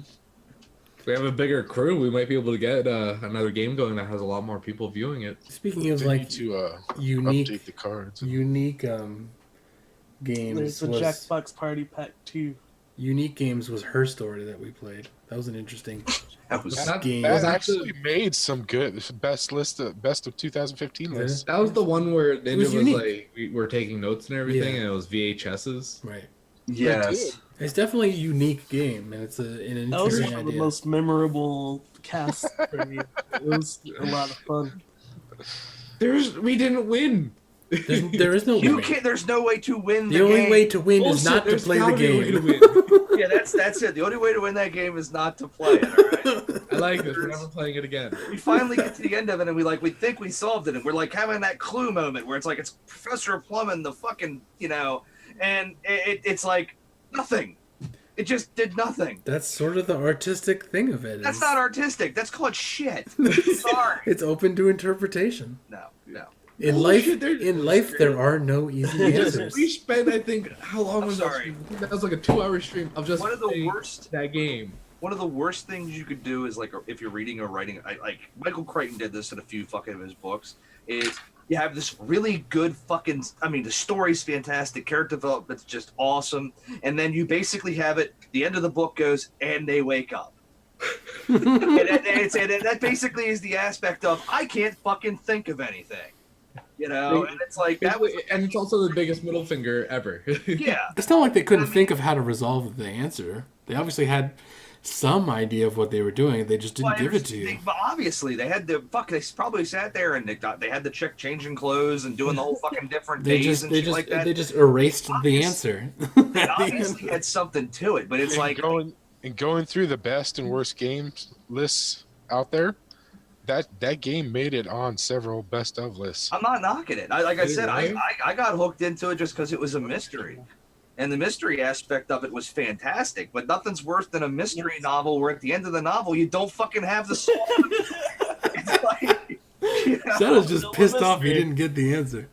we have a bigger crew, we might be able to get another game going that has a lot more people viewing it. Speaking of They like need to unique, update the cards. unique games, There's a was Jackbox Party Pack 2. unique games was Her Story that we played. That was an interesting That was That- game. That was actually made some good best of 2015 Yeah. lists. That was the one where Ninja was was, unique. like, we were taking notes and everything, Yeah. and it was VHSs. Right. yes. It's definitely a unique game, and it's an That was interesting one of the idea. most memorable casts for me. It was a lot of fun. We didn't win. There is no You winning. can't. There's no way to win The the only game. way to win is Bullshit, not to there's play the gotta be a way to game. win. Yeah, that's it. The only way to win that game is not to play it. All right? I like this. We're never playing it again. We finally get to the end of it, and we think we solved it, and we're like having that clue moment where it's like it's Professor Plum the fucking and it's like nothing. It just did nothing. That's sort of the artistic thing of it. That's is- not artistic. That's called shit. Sorry. It's open to interpretation. No. In Bullshit, life, there are no easy answers. We spent, I think, how long I'm was sorry. that stream? I think that was like a 2-hour stream of just One of the playing worst. that game. One of the worst things you could do is like if you're reading or writing, like Michael Crichton did this in a few fucking of his books. Is you have this really good fucking. I mean, the story's fantastic, character development's just awesome, and then you basically have it. The end of the book goes, and they wake up. and that basically is the aspect of I can't fucking think of anything, and it's like that was And it's also the biggest middle finger ever. yeah. It's not like they couldn't think of how to resolve the answer. They obviously had some idea of what they were doing. They just didn't Well, give it to you. But obviously, they had the fuck. They probably sat there and they had the chick changing clothes and doing the whole fucking different They days just and they shit just like that. they just erased the Obvious- answer. They obviously had something to it, but it's And like going through the best and worst games lists out there, that game made it on several best of lists. I'm not knocking it. Like I Either said, way. I got hooked into it just because it was a mystery. And the mystery aspect of it was fantastic, but nothing's worse than a mystery novel where at the end of the novel you don't fucking have the solve. It's like, Shadow's just No pissed off he mystery. didn't get the answer.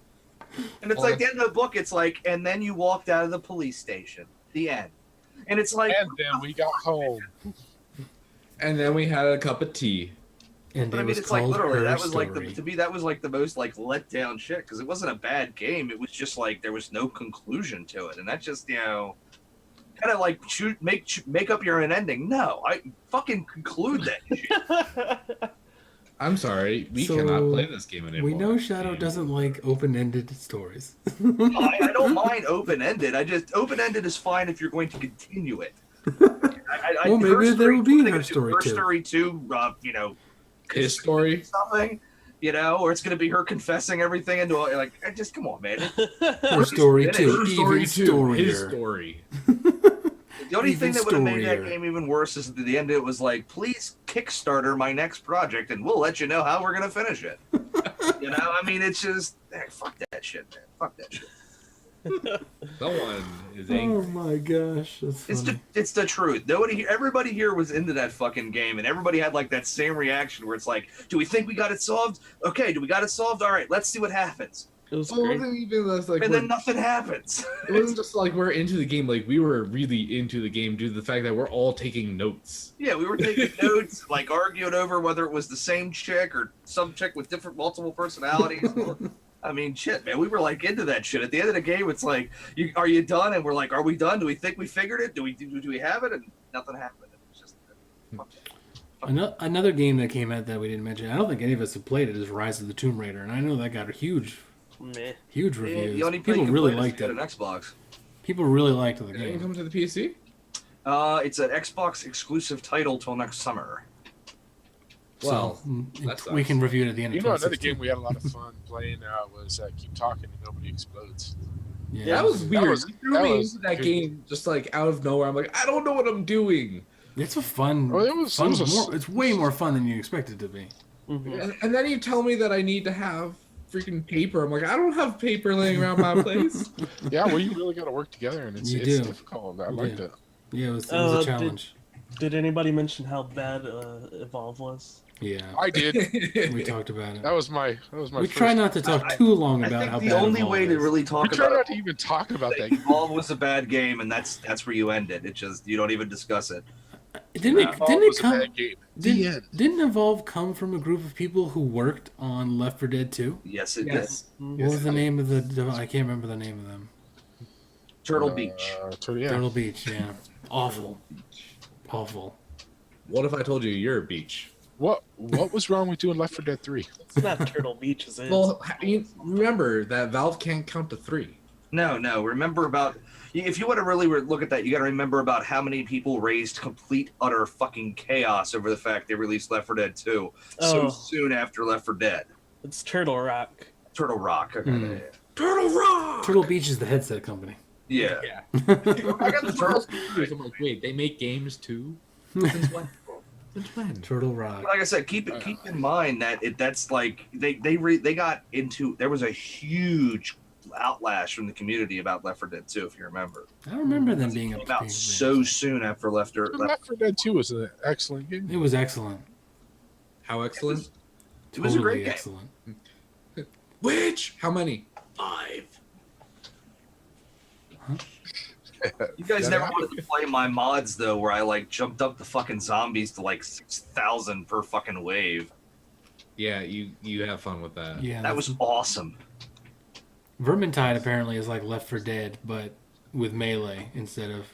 and it's like the end of the book. It's like, and then you walked out of the police station. The end. And it's like, And then we got home. And then we had a cup of tea. And but it I mean, was it's like called literally Her that was Story. like to me that was like the most like let down shit because it wasn't a bad game. It was just like there was no conclusion to it, and that's just kind of like make up your own ending. No, I fucking conclude that shit. I'm sorry, we So, cannot play this game anymore. We know Shadow doesn't like open-ended stories. I don't mind open ended. Open ended is fine if you're going to continue it. Well, maybe there will be Her Story Her 2. Story 2, His story. something, or it's gonna be her confessing everything into like. Just come on, man. Her Story Finish. too. Her Even story too. storier. His story. The only thing Even that would have made that storier. game even worse is at the end it was like, please Kickstarter my next project and we'll let you know how we're gonna finish it. I mean, it's just fuck that shit, man. Fuck that shit. Someone is Oh angry. my gosh, that's funny. It's the truth. Everybody here was into that fucking game, and everybody had like that same reaction where it's like, do we think we got it solved? Okay, do we got it solved? All right, let's see what happens. It was Well, it great. wasn't even this, like, And we're- then nothing happens. it wasn't just like we're into the game. Like we were really into the game due to the fact that we're all taking notes. Yeah, we were taking notes, like arguing over whether it was the same chick or some chick with multiple personalities. I mean, shit, man, we were like into that shit. At the end of the game, it's like, are you done? And we're like, are we done? Do we think we figured it? Do we have it? And nothing happened. It was just fuck that. Another game that came out that we didn't mention, I don't think any of us have played it, is Rise of the Tomb Raider, and I know that got a huge Meh. reviews. The only People really liked it. an Xbox. People really liked the It didn't game. come to the PC. It's an Xbox exclusive title till next summer. Well, So, that we sucks. can review it at the end of Another 2016. game we had a lot of fun playing was Keep Talking and Nobody Explodes. Yeah, That was weird. was- You threw that me was into that good. game just like out of nowhere. I'm like, I don't know what I'm doing. it's a fun. Oh, it was- fun it was a- it's way more fun than you expect it to be. Mhm. And then you tell me that I need to have freaking paper. I'm like, I don't have paper laying around my place. Yeah, well, you really got to work together, and it's You it's do. difficult. I liked Yeah. it. Yeah, it was a Did- challenge. Did anybody mention how bad Evolve was? Yeah, I did. we talked about it. That was my. We first- try not to talk too long I about think how the bad only Evolve way to is. really We talk try about not to even talk about that. Evolve was a bad game, and that's where you end it. It just you don't even discuss it. Didn't it? Evolve Didn't it was a come? bad game. The end. Didn't Evolve come from a group of people who worked on Left 4 Dead 2? Yes, it Yes. What was the name of the? I can't remember the name of them. did. Turtle Beach. Yeah. Turtle Beach. Yeah. Awful. Awful. What if I told you you're a beach? What was wrong with doing Left 4 Dead 3? It's not Turtle Beach, is it? Well, you remember that Valve can't count to 3. No. Remember about if you want to really look at that, you got to remember about how many people raised complete utter fucking chaos over the fact they released Left 4 Dead 2 so Oh. soon after Left 4 Dead. It's Turtle Rock. Turtle Rock. Okay. Hmm. Turtle Rock. Turtle Beach is the headset company. Yeah. Yeah. I got the turtles. I'm like, wait, they make games too? Since when? Since when? Turtle Rock. Like I said, keep in mind that that's like they got into there was a huge outlash from the community about Left 4 Dead 2, if you remember. I remember them being Came out so soon after Left 4 Left 4 Dead 2 was an excellent game. It was excellent. How excellent? It was a great game. excellent. Which? How many? 5. You guys Yeah, never that- wanted to play my mods though, where I like jumped up the fucking zombies to like 6,000 per fucking wave. Yeah, you have fun with that. Yeah. That was awesome. Vermintide apparently is like Left 4 Dead, but with melee instead of.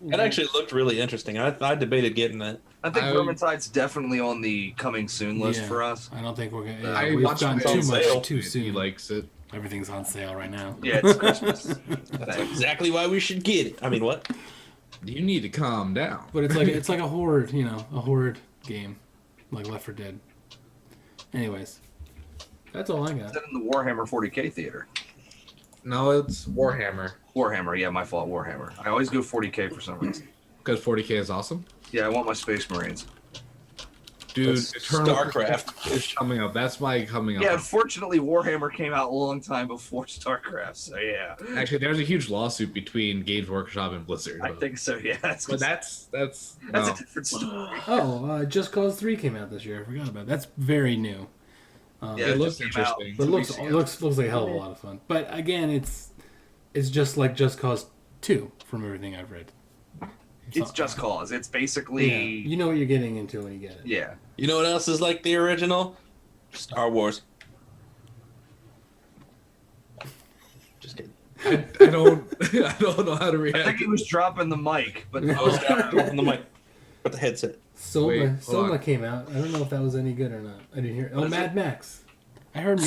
It actually looked really interesting. I debated getting that. I think I- Vermintide's definitely on the coming soon list Yeah. for us. I don't think we're gonna. I we've watched gotten it too on much sale. too He soon. likes it. Everything's on sale right now. Yeah, it's Christmas. That's exactly why we should get it. I mean, what? You need to calm down. But it's like a horde, a horde game, like Left 4 Dead. Anyways, that's all I got. Is that in the Warhammer 40k theater? No, it's Warhammer. Warhammer, yeah, my fault, Warhammer. I always go 40k for some reason. Because 40k is awesome. Yeah, I want my Space Marines. Dude, That's Eternal StarCraft. is coming up. That's my coming up. Yeah, unfortunately, Warhammer came out a long time before StarCraft, so yeah. Actually, there's a huge lawsuit between Games Workshop and Blizzard. I think so, yeah. But that's a no. different story. Oh, Just Cause 3 came out this year. I forgot about it. That's very new. Yeah, It it looks just came out. interesting. But it 2 looks weeks ago. looks like a hell of a lot of fun. But again, it's just like Just Cause 2 from everything I've read. It's not- Just Cause. It's Yeah, basically you know what you're getting into when you get it. yeah. You know what else is like the original? Star Wars. Just kidding. I don't I don't know how to I react. think he was dropping the mic, but I was on the mic with the headset. Soma Wait, hold Soma on. came out. I don't know if that was any good or not. I didn't hear. Oh, What is Mad it? Max. I heard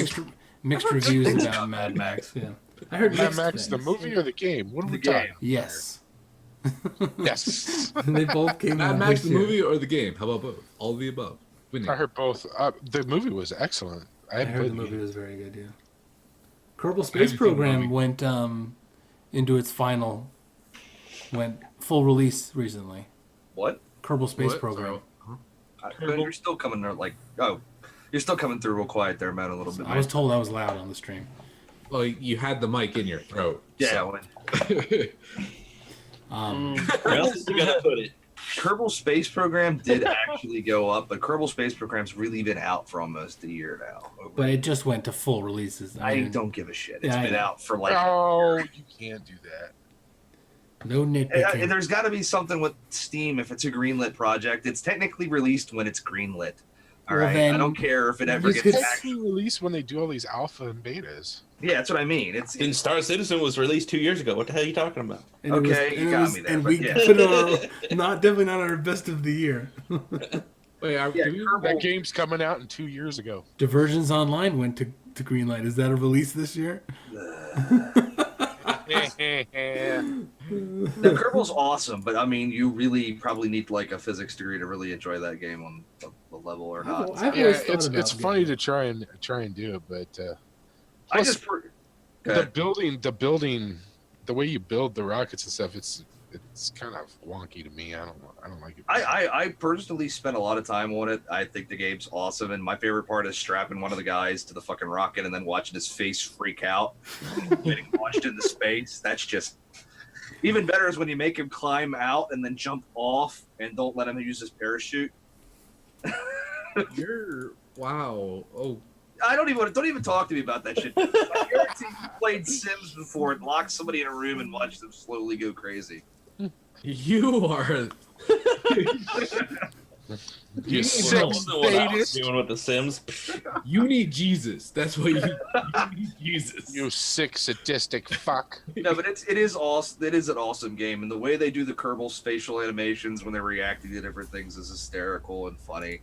mixed reviews things about about Mad Mad Max. Yeah, I heard Mad mixed Max, the things. movie or the game? What are The we game. talking? Yes. Yes. They both came Mad out Max this the year. movie or the game? How about both? All of the above. Winning. I heard both. The movie was excellent. I I hadn't heard played the the movie game. was very good. Yeah. Kerbal Space haven't seen the Program movie. went full release recently. what? Kerbal Space What? Program. You're still coming there like you're still coming through real quiet there, man, a little bit. I was told I was loud on the stream. Well, you had the mic in your throat. yeah, when Where else is you gonna put it? Kerbal Space Program did actually go up, but Kerbal Space Program's really been out for almost a year now. But it just went to full releases. I mean, don't give a shit. It's Yeah, I been know. out for like No, you can't do that. no nitpicking. there's got to be something with Steam if it's a greenlit project. It's technically released when it's greenlit. All Well, right, then I don't care if it ever you gets could- back. Technically released when they do all these alpha and betas. Yeah, that's what I mean. It's Then Star Citizen was released 2 years ago. What the hell are you talking about? And it was- Okay, you and it got was- me there, And but we yeah. put it on definitely not our best of the year. Wait, Yeah, do we- Kerbal- That game's coming out in 2 years ago. Divergence Online went to Greenlight. Is that a release this year? The Kerbal's awesome, but I mean, you really probably need like a physics degree to really enjoy that game on the level or not. I've Yeah, always thought it's about funny getting to try and do it, but I plus, just go the ahead. building, the way you build the rockets and stuff, it's kind of wonky to me. I don't like it. I personally spent a lot of time on it. I think the game's awesome, and my favorite part is strapping one of the guys to the fucking rocket and then watching his face freak out, getting launched into space. That's just even better is when you make him climb out and then jump off and don't let him use his parachute. You're wow. Oh, I don't even talk to me about that shit. I guarantee you played Sims before and locked somebody in a room and watched them slowly go crazy. You are. You sick What I was sadist. doing with The Sims. You need Jesus. That's what you need. Jesus. You sick sadistic fuck. No, but it is awesome. It is an awesome game, and the way they do the Kerbal's facial animations when they're reacting to different things is hysterical and funny.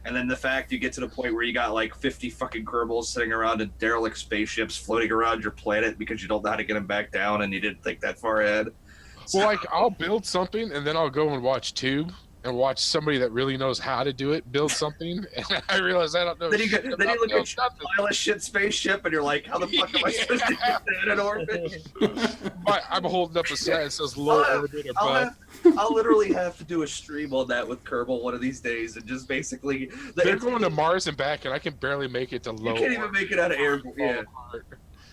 And then the fact you get to the point where you got like 50 fucking Kerbals sitting around in derelict spaceships floating around your planet because you don't know how to get them back down and you didn't think that far ahead. Well, like I'll build something and then I'll go and watch Tube and watch somebody that really knows how to do it build something, and I realize I don't know. Then you shit then about you look build at your nothing. pile of shit spaceship and you're like, how the fuck am I supposed to get that in orbit? I'm holding up a sign that says low orbit I'll, above. I'll literally have to do a stream on that with Kerbal one of these days and just basically They're going to Mars and back, and I can barely make it to you low. can't even orbit. make it out of air. Fall Yeah. apart.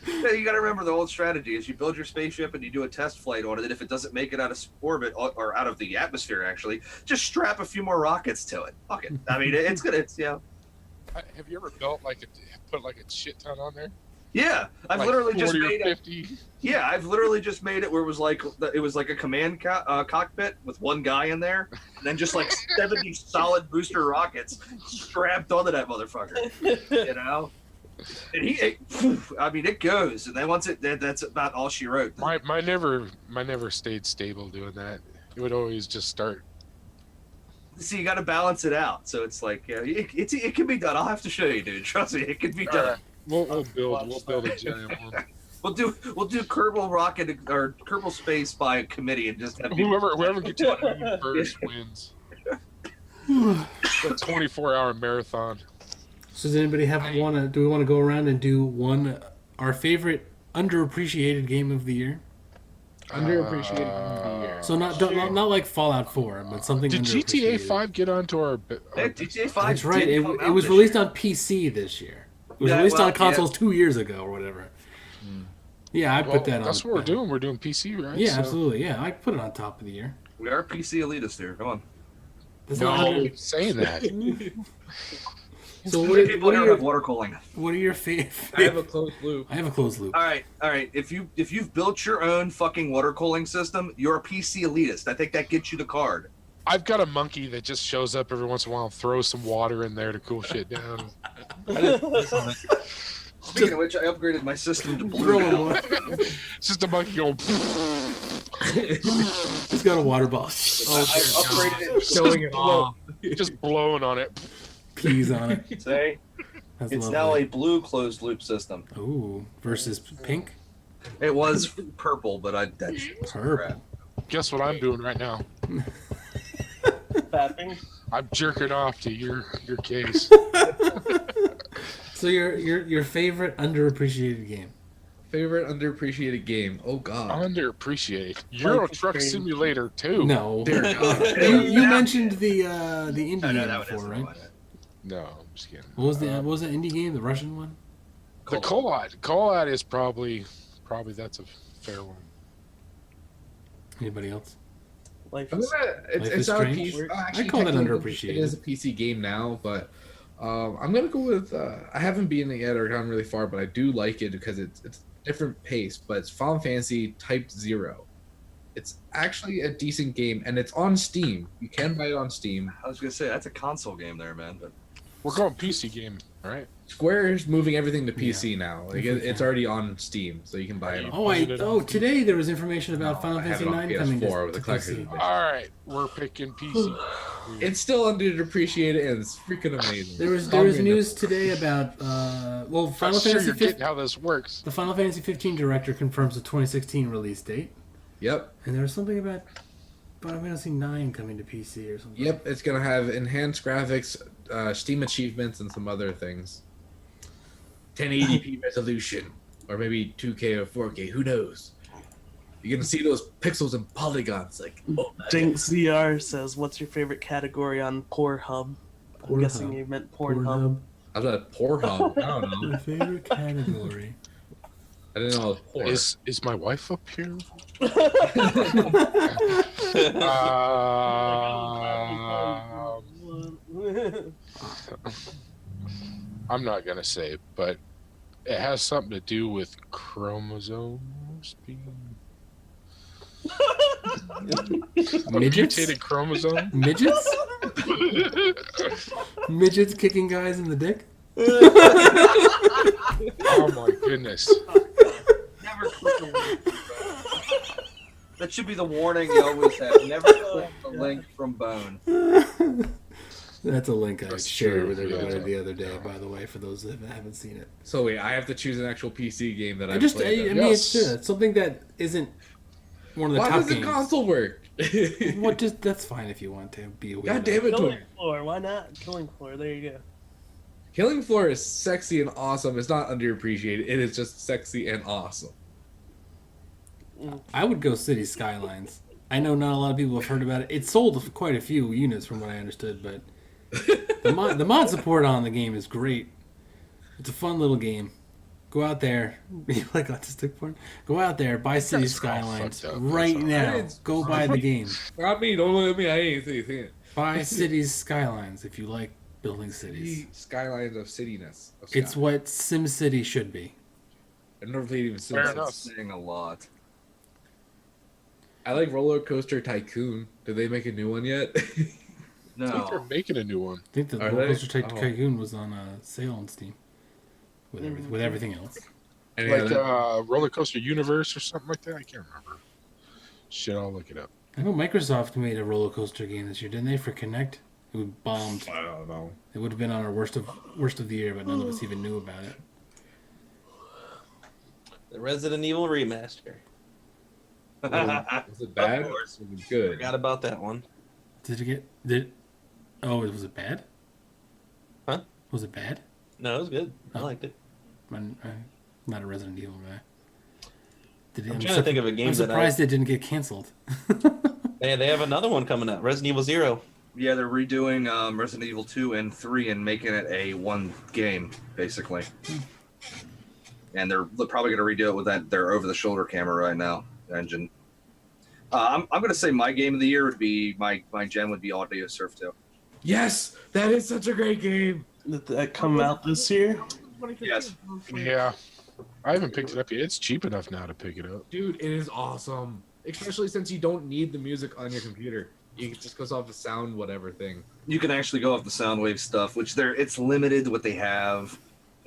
Yeah, you got to remember the old strategy is you build your spaceship and you do a test flight on it. And if it doesn't make it out of orbit or out of the atmosphere, actually, just strap a few more rockets to it. Fuck it. I mean, it's gonna. It's yeah. Have you ever built like put like a shit ton on there? Yeah, I've Like literally just 40 or made it. 50. Yeah, I've literally just made it where it was like a command cockpit with one guy in there, and then just like 70 solid booster rockets strapped onto that motherfucker. You know. And I mean, it goes, and then once that's about all she wrote. My never stayed stable doing that. It would always just start. See, you got to balance it out. So it's like, yeah, it can be done. I'll have to show you, dude. Trust me, it can be All done. right, we'll build a giant one. We'll do Kerbal Rocket or Kerbal Space by committee and just have people- Whoever gets to the moon first wins. A 24-hour marathon. So does anybody do we want to go around and do our favorite underappreciated game of the year? Underappreciated game of the year. So not like Fallout 4, but something Did GTA underappreciated. 5 get onto our? Yeah, GTA 5. That's right. did It come out was this released year. on PC this year. It was Yeah, released well, on consoles 2 years ago or whatever. Yeah, I Well, put that on. that's what we're doing. We're doing PC, right? Yeah, So- absolutely. Yeah, I put it on top of the year. We are PC elitists here. Come on. That's No, not under- saying that. So People here have water cooling. what are your favorite? I have a closed loop. I have a closed loop. All right. If you've built your own fucking water cooling system, you're a PC elitist. I think that gets you the card. I've got a monkey that just shows up every once in a while and throws some water in there to cool shit down. Speaking of which, I upgraded my system to blue. Throw now. one. It's just a monkey going. It's got a water ball. I upgraded it. Showing it off. just blowing on it. Peas on it. Say, That's it's lovely. now a blue closed loop system. Ooh, versus pink. It was purple, but that shit was crap. Purple. Guess what I'm doing right now? Fapping. I'm jerking off to your case. So your favorite underappreciated game? Favorite underappreciated game. Oh God. Underappreciated. Euro Truck Strange. Simulator 2. No. Dear God. You mentioned the indie I know game that one before, is right? one. No, I'm just kidding. What was that indie game? The Russian one? The Colot is probably that's a fair one. Anybody else? Life I'm is gonna, Life it's is not a Strange? PC. I call that technically, underappreciated. It is a PC game now, but I'm gonna go with. I haven't beaten it yet or gone really far, but I do like it because it's different pace. But it's Final Fantasy Type 0. It's actually a decent game, and it's on Steam. You can buy it on Steam. I was gonna say that's a console game there, man. But We're going PC game, right? Square is moving everything to PC now. Like it's already on Steam, so you can buy it. On Today there was information about Final I have Fantasy it on 9 coming to, PS4 with to the collector's PC. edition. All right, we're picking PC. It's still underappreciated, and it's freaking amazing. There was Calm me news today about Final I'm sure Fantasy you're 15. getting how this works. The Final Fantasy 15 director confirms the 2016 release date, Yep. and there was something about Final Fantasy 9 coming to PC or something. Yep, it's gonna have enhanced graphics, Steam achievements, and some other things. 1080p resolution, or maybe 2K or 4K. Who knows? You're gonna see those pixels and polygons. Like, oh, Jinx ZR says, "What's your favorite category on Pornhub?" I'm guessing you meant Pornhub. I was at Pornhub. I don't know. My favorite category. I didn't know it was porn. Is my wife up here? I'm not gonna say, but it has something to do with chromosomes being. Midgets? Mutated chromosome. Midgets? Midgets kicking guys in the dick? Oh my goodness. Never click a link. That should be the warning you always have. Never click a link from Bone. That's a link I That's shared true, with everybody yeah. the other day, by the way, for those that haven't seen it. So wait, I have to choose an actual PC game that I I've just, I played. mean, then. it's something that isn't one of the Why top doesn't games. console work? Well, just that's fine if you want to be a weirdo. God damn it, Killing Tor. Floor, why not? Killing Floor, there you go. Killing Floor is sexy and awesome. It's not underappreciated. It is just sexy and awesome. I would go City Skylines. I know not a lot of people have heard about it. It sold quite a few units from what I understood, but the mod support on the game is great. It's a fun little game. Go out there. You like autistic porn? Go out there, buy City That's all Skylines fucked up. right That's all. now. It's Go buy the game. Not me. Don't look at me. I ain't saying it. Buy Cities Skylines if you like building cities. Skylines of cityness. Of It's sky. what SimCity should be. I've never played even Fair Sims. enough. Saying a lot. I like Roller Coaster Tycoon. Did they make a new one yet? I think they're No. making a new one. I think the Are Roller they? Coaster Oh. Tycoon was on sale on Steam with everything else. Any Like other- Roller Coaster Universe or something like that. I can't remember. Shit, I'll look it up. I know Microsoft made a roller coaster game this year, didn't they? For Kinect, it was bombed. I don't know. It would have been on our worst of the year, but none of us even knew about it. The Resident Evil remaster. Was it bad? Of course. Was it good? Forgot about that one. Did it get? Did? Oh, was it bad? Huh? Was it bad? No, it was good. I Oh. liked it. I'm not a Resident Evil guy. Did I'm trying to think of a game I'm that surprised it didn't get canceled. They have another one coming out, Resident Evil Zero. Yeah, they're redoing Resident Evil 2 and 3 and making it a one game, basically. And they're probably going to redo it with their over-the-shoulder camera right now engine. I'm going to say my game of the year would be my gen would be Audio Surf 2. Yes, that is such a great game. Did that come out this year? Yes. Yeah. I haven't picked it up yet. It's cheap enough now to pick it up. Dude, it is awesome. Especially since you don't need the music on your computer. It just goes off the sound whatever thing. You can actually go off the Soundwave stuff, which it's limited what they have.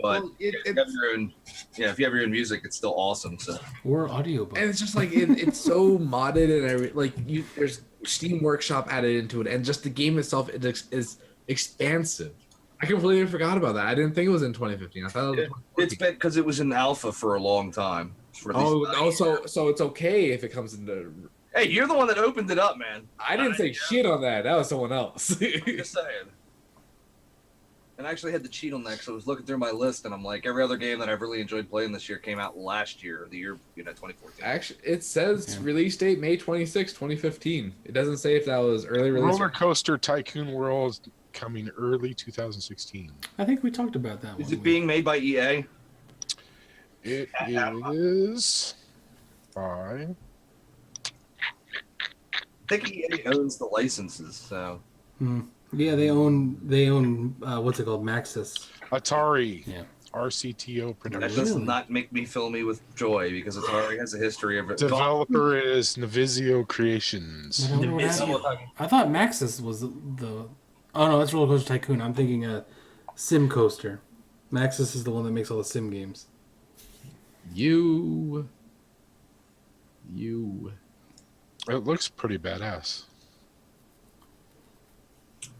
But Well, if you have your own, if you have your own music, it's still awesome. So Or audiobook. and it's just like it's so modded and there's Steam Workshop added into it, and just the game itself is expansive. I completely forgot about that. I didn't think it was in 2015. I thought it was it's been because it was in alpha for a long time. For these so it's okay if it comes into. hey, you're the one that opened it up, man. I didn't say shit on that. That was someone else. I'm just saying. And I actually had to cheat on that because I was looking through my list, and I'm like, every other game that I've really enjoyed playing this year came out last year, the year 2014. Actually, it says Yeah. release date May 26, 2015. It doesn't say if that was early release. Roller Coaster Tycoon World coming early 2016. I think we talked about that one. Is it being made by EA? It is by. I think EA owns the licenses, so Yeah, they own what's it called, Maxis. Atari. Yeah. RCTO that Productions. does Really? not make me fill me with joy because Atari has a history of it. Developer is Navizio Creations. I don't know what happened. I thought Maxis was the. Oh no, that's Roller Coaster Tycoon. I'm thinking Sim Coaster. Maxis is the one that makes all the sim games. You. It looks pretty badass.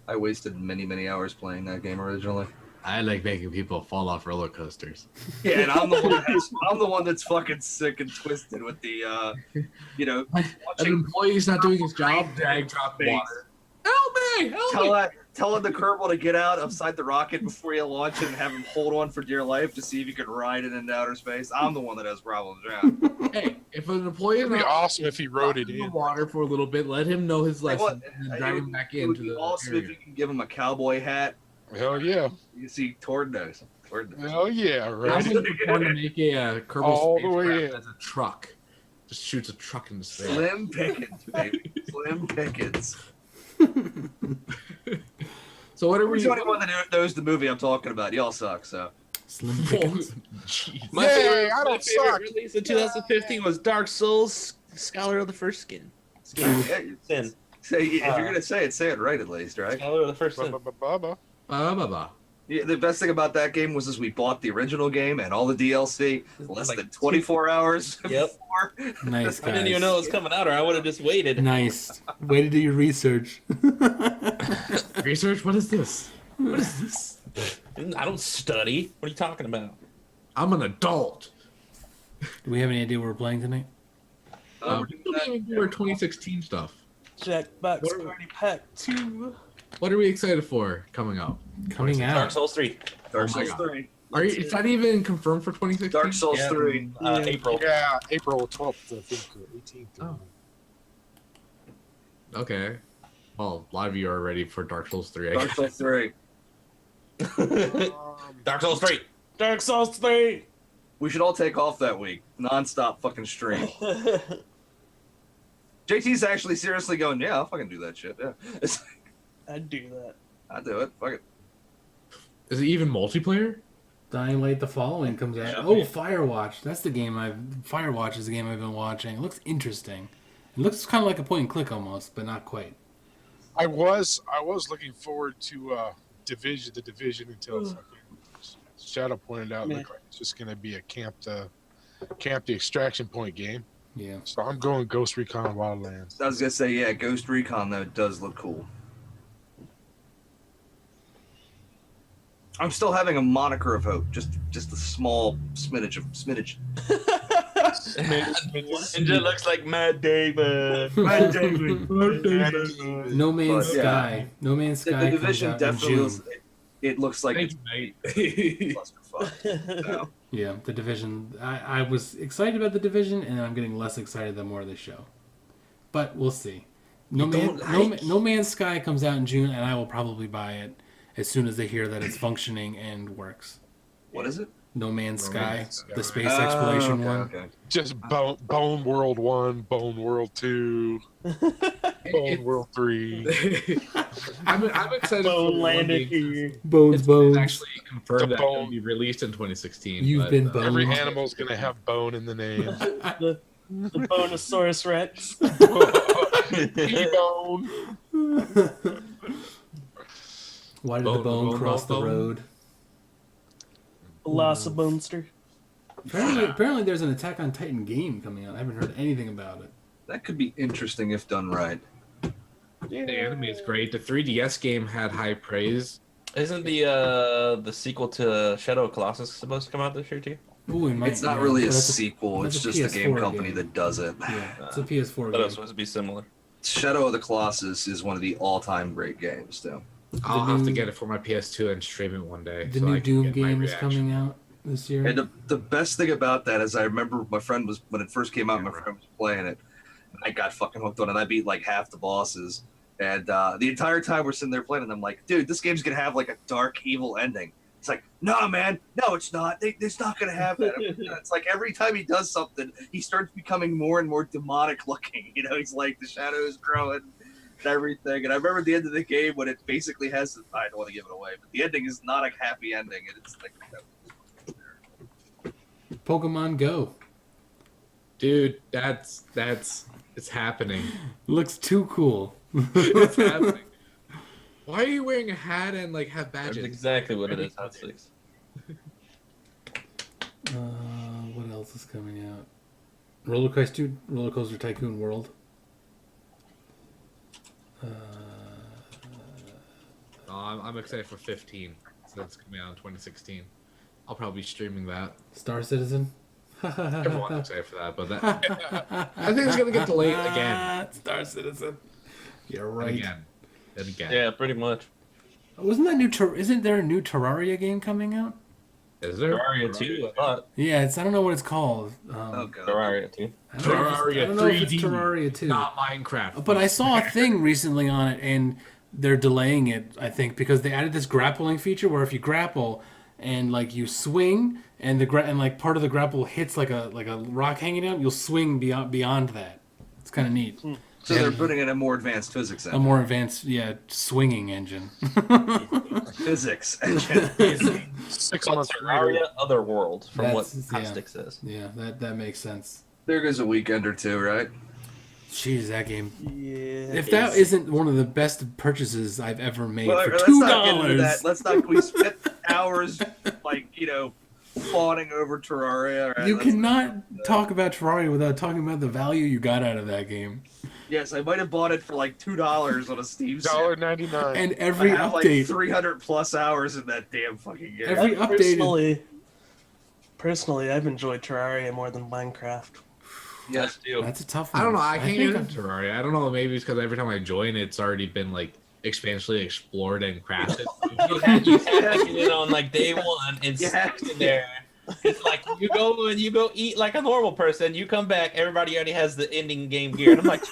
I wasted many, many hours playing that game originally. I like making people fall off roller coasters. Yeah, and I'm the one that's fucking sick and twisted with the, An watching employee's not doing his job. Drag Drop face. water. Help me! Help me! telling the Kerbal to get out upside the rocket before you launch it and have him hold on for dear life to see if you can ride it into outer space. I'm the one that has problems around. Hey, if an employee is It'd be not awesome if he wrote it in the in. water for a little bit, let him know his Like, lesson, what? and then drag him back It would into be the awesome if area. you can give him a cowboy hat. Hell yeah. You see Tord knows. Hell yeah, I right? would want to make a Kerbal All the way spacecraft in. as a truck. Just shoots a truck into space. Slim Pickens, baby. Slim Pickens. So what are We're we? the only one that knows the movie I'm talking about. Y'all suck, so. Slim Pickens. Jeez. Yay, I don't suck. release in 2015 was Dark Souls: Scholar of the First Skin. Yeah, Sin. say, if you're gonna say it, say it right at least, right? Skylar, the first sin. Ba-ba-ba-ba. Ba-ba-ba. Yeah, the best thing about that game was we bought the original game and all the DLC less Like than 24 hours Yep. before. Nice, I guys. didn't even know it was coming out, or I would have just waited. Nice. Way to do your research. Research? What is this? I don't study. What are you talking about? I'm an adult. Do we have any idea what we're playing tonight? We're We doing don't that- even do our 2016 stuff. Jackbox What are we- Party Pack 2. What are we excited for coming up? Coming Dark out. Souls 3. Dark Oh my Souls God. 3. Are you? It's not even confirmed for 2016. Dark Souls Yeah, 3. April. Yeah, April 12th, I think, or 18th. Oh. Okay. Well, a lot of you are ready for Dark Souls 3. I Dark guess. Souls 3. Dark Souls 3. Dark Souls 3. We should all take off that week. Non-stop fucking stream. JT's actually seriously going, yeah, I'll fucking do that shit. Yeah. It's, I'd do that. I'll do it. Fuck it. Is it even multiplayer? Dying Light the Following comes out. Yeah. Oh, Firewatch. That's the game Firewatch is the game I've been watching. It looks interesting. It looks kind of like a point and click almost, but not quite. I was looking forward to the division until fucking Shadow pointed out Yeah. looked like it's just gonna be a camp the extraction point game. Yeah. So I'm going Ghost Recon Wildlands. I was gonna say, yeah, Ghost Recon though does look cool. I'm still having a moniker of hope, just a small smidge. Ninja looks like Matt Damon. No Man's But, yeah. Sky. No Man's The, Sky the comes division out in definitely June. looks, it looks like Thank it's you, mate. clusterfuck. So, Yeah, the Division. I was excited about the Division, and I'm getting less excited the more they show. But we'll see. No Man's Sky comes out in June, and I will probably buy it as soon as they hear that it's functioning and works. what is it? No Man's No Sky, Man's Sky. the space exploration okay, one. Okay. Just Bone World 1, Bone World 2, Bone World 3. I'm excited for Bone one landed game. here. Bones, It's bones. actually confirmed The that it'll bone. be released in 2016. You've but, been boned. Every animal's gonna have bone in the name. The Bonosaurus Rex. T-bone. Why did the Bone, bone bone, cross the bone. road? Velocibonster. Apparently, there's an Attack on Titan game coming out. I haven't heard anything about it. That could be interesting if done right. The anime is great. The 3DS game had high praise. Isn't the sequel to Shadow of Colossus supposed to come out this year too? Ooh, it might, It's not yeah, really but a that's sequel. that's It's a just the game PS4 company game. that does it. Yeah, it's a PS4 But it game. was supposed to be similar. Shadow of the Colossus is one of the all-time great games, too. I'll have to new- get it for my PS2 and stream it one day. The so new I can Doom get my game is reaction. coming out this year. And the best thing about that is I remember my friend was, when it first came out, my friend was playing it. And I got fucking hooked on it. I beat like half the bosses. And the entire time we're sitting there playing it, I'm like, dude, this game's going to have like a dark, evil ending. It's like, no, man. No, it's not. It's not going to have that. It's like every time he does something, he starts becoming more and more demonic looking. You know, he's like, the shadow is growing and everything. And I remember at the end of the game when it basically has, I don't want to give it away, but the ending is not a happy ending. And it's like, Pokemon Go Dude, that's it's happening. looks too cool. It's happening. Why are you wearing a hat and like have That's badges? exactly what it is. Hot Six. What else is coming out? Roller Coaster Tycoon World. Oh, I'm excited for 15. So that's coming out in 2016. I'll probably be streaming that. Star Citizen. Everyone's excited for that, but that I think it's gonna get delayed again. Star Citizen. You're And right. again. And again. Yeah, pretty much. Wasn't that new? Isn't there a new Terraria game coming out? Is there? Terraria 2, I thought. Yeah, I don't know what it's called. oh, God. Terraria 2. I don't know if Terraria I don't know if it's 3D. Terraria 2. Not Minecraft. But I saw a thing recently on it, and they're delaying it, I think, because they added this grappling feature where if you grapple and like you swing and and like part of the grapple hits like a rock hanging out, you'll swing beyond that. It's kind of neat. So they're putting in a more advanced physics A engine. more advanced, swinging engine. Physics engine. 6 Called months Terraria later. Otherworld, from what That's- Hot yeah. Stick says. Yeah, that makes sense. There goes a weekend or two, right? Jeez, that game. Yeah. If that isn't one of the best purchases I've ever made Well, for let's $2. not get into that. Let's not. We spent hours, like, fawning over Terraria. Right? You Let's cannot not- talk about Terraria without talking about the value you got out of that game. Yes, I might have bought it for like $2 on a Steam sale. $1.99. And I every have like update, 300 plus hours in that damn fucking game. Every update Personally, I've enjoyed Terraria more than Minecraft. Yes, too. that's a tough one. I don't know. I can't get think into Terraria. I don't know. Maybe it's because every time I join, it's already been like expansively explored and crafted. You had to get in on like day one and Yeah. sit in there. It's like you go and you go eat like a normal person. You come back, everybody already has the ending game gear. And I'm like,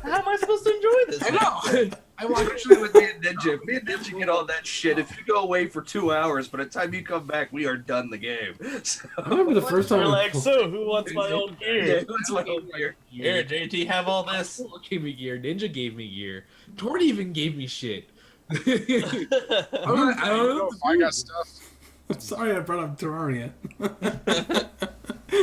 how am I supposed to enjoy this? I know. I watch usually with me and Ninja. If me and Ninja get on that shit, if you go away for 2 hours, by the time you come back, we are done the game. So, I remember the first time. We're like, so who wants my old yeah, gear? that's my own gear. Here, JT, have all this. Axel gave me gear. Ninja gave me gear. Tord even gave me shit. I don't know. I got stuff. I'm sorry I brought up Terraria.